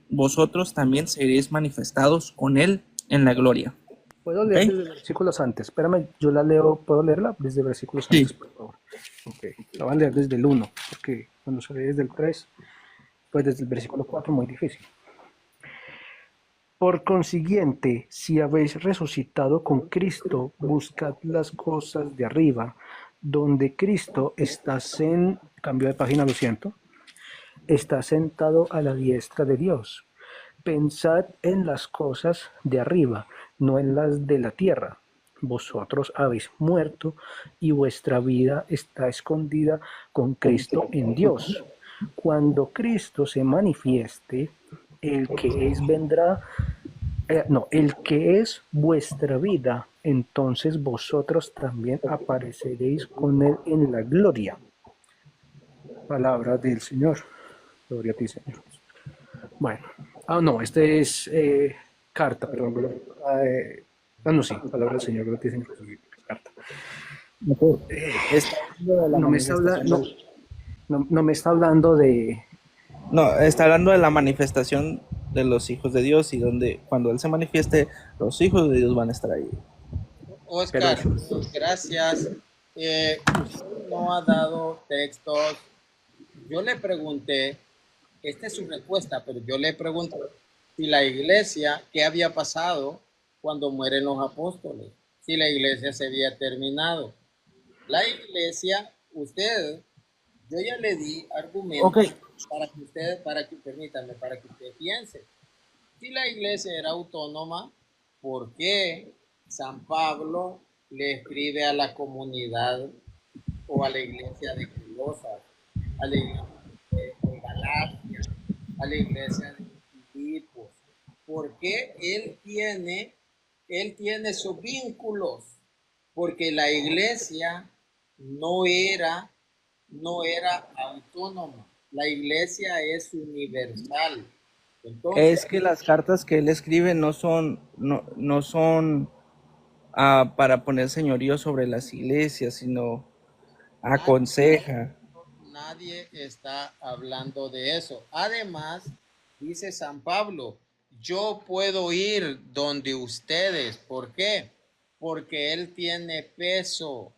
vosotros también seréis manifestados con Él en la gloria. Puedo leer desde versículos antes. Espérame, yo la leo. ¿Puedo leerla desde versículos antes, por favor? Ok, la voy a leer desde el 1, porque cuando se lee desde el 3, pues desde el versículo 4 muy difícil. Por consiguiente, si habéis resucitado con Cristo, buscad las cosas de arriba, donde Cristo está cambio de página, lo siento, está sentado a la diestra de Dios. Pensad en las cosas de arriba, no en las de la tierra. Vosotros habéis muerto y vuestra vida está escondida con Cristo en Dios. Cuando Cristo se manifieste, el que es vuestra vida, entonces vosotros también apareceréis con él en la gloria. Palabra del Señor. Gloria a ti, Señor. Bueno, no, este es carta, perdón. No, sí, palabra del Señor, gloria a ti, Señor Jesús. Carta. No me está hablando de... No, está hablando de la manifestación de los hijos de Dios, y donde cuando Él se manifieste, los hijos de Dios van a estar ahí. Oscar, gracias. Usted no ha dado textos. Yo le pregunté, esta es su respuesta, pero yo le pregunté si la iglesia, ¿qué había pasado cuando mueren los apóstoles? Si la iglesia se había terminado. La iglesia, yo ya le di argumentos para que usted piense. Si la iglesia era autónoma, ¿por qué San Pablo le escribe a la comunidad o a la iglesia de Colosas, a la iglesia de Galacia, a la iglesia de Filipos? ¿Por qué él tiene sus vínculos? Porque la iglesia no era autónoma. La iglesia es universal. Entonces, Es que las cartas que Él escribe no son para poner señorío sobre las iglesias, sino aconseja. nadie está hablando de eso. Además, dice San Pablo, yo puedo ir donde ustedes. ¿Por qué? Porque él tiene peso.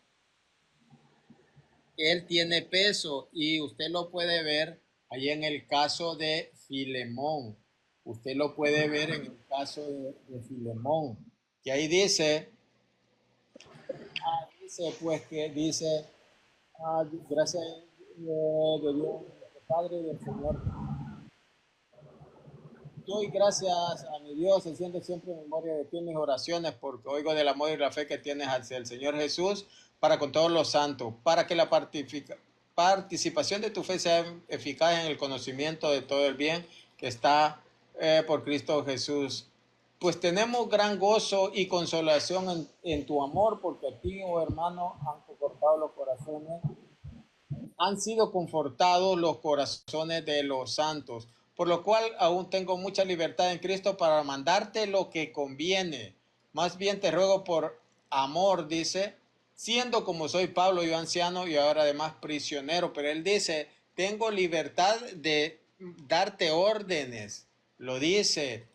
Él tiene peso, y usted lo puede ver ahí en el caso de Filemón. Usted lo puede ver en el caso de Filemón, que ahí dice, pues que dice, gracias de Dios, nuestro Padre y del Señor. Doy gracias a mi Dios, haciendo siempre memoria de ti en mis oraciones, porque oigo del amor y la fe que tienes hacia el Señor Jesús para con todos los santos, para que la participación de tu fe sea eficaz en el conocimiento de todo el bien que está por Cristo Jesús. Pues tenemos gran gozo y consolación en tu amor, porque a ti, oh hermano, han confortado los corazones, han sido confortados los corazones de los santos, por lo cual aún tengo mucha libertad en Cristo para mandarte lo que conviene. Más bien te ruego por amor, dice, siendo como soy Pablo, yo anciano y ahora además prisionero, pero él dice, tengo libertad de darte órdenes, lo dice,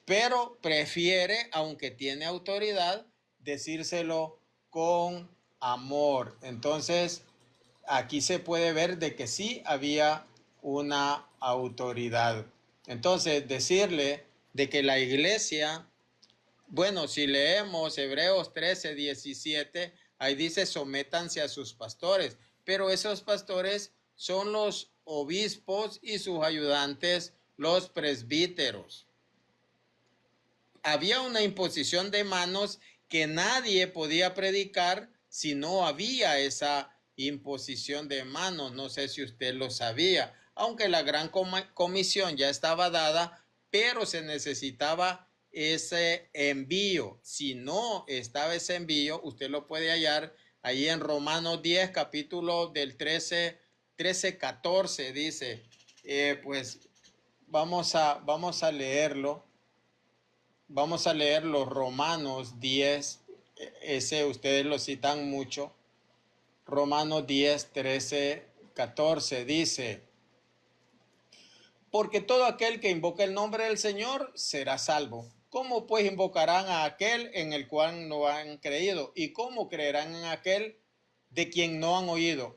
pero prefiere, aunque tiene autoridad, decírselo con amor. Entonces, aquí se puede ver de que sí había una autoridad. Entonces, decirle de que la iglesia, bueno, si leemos Hebreos 13, 17, ahí dice sométanse a sus pastores, pero esos pastores son los obispos y sus ayudantes, los presbíteros. Había una imposición de manos que nadie podía predicar si no había esa imposición de manos. No sé si usted lo sabía, aunque la gran comisión ya estaba dada, pero se necesitaba ese envío. Si no estaba ese envío, usted lo puede hallar ahí en Romanos 10, capítulo del 13, 14, dice, pues vamos a leerlo. Vamos a leer los Romanos 10, ese ustedes lo citan mucho. Romanos 10, 13, 14 dice, porque todo aquel que invoca el nombre del Señor será salvo. ¿Cómo pues invocarán a aquel en el cual no han creído? ¿Y cómo creerán en aquel de quien no han oído?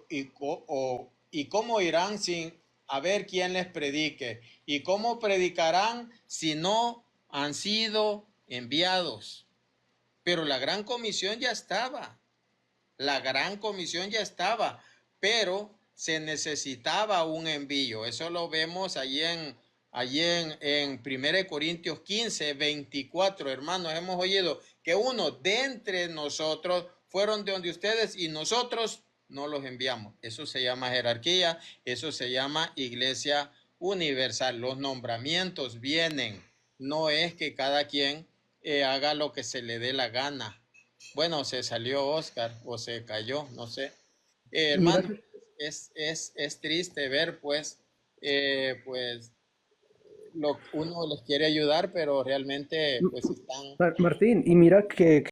¿Y cómo irán sin haber quien les predique? ¿Y cómo predicarán si no han sido enviados? Pero la gran comisión ya estaba. La gran comisión ya estaba, pero se necesitaba un envío. Eso lo vemos allí en 1 Corintios 15, 24. Hermanos, hemos oído que uno de entre nosotros fueron de donde ustedes y nosotros no los enviamos. Eso se llama jerarquía, eso se llama iglesia universal. Los nombramientos vienen. No es que cada quien haga lo que se le dé la gana. Bueno, se salió Oscar o se cayó, no sé. Hermano, es triste ver, pues uno les quiere ayudar, pero realmente pues están... Martín, y mira que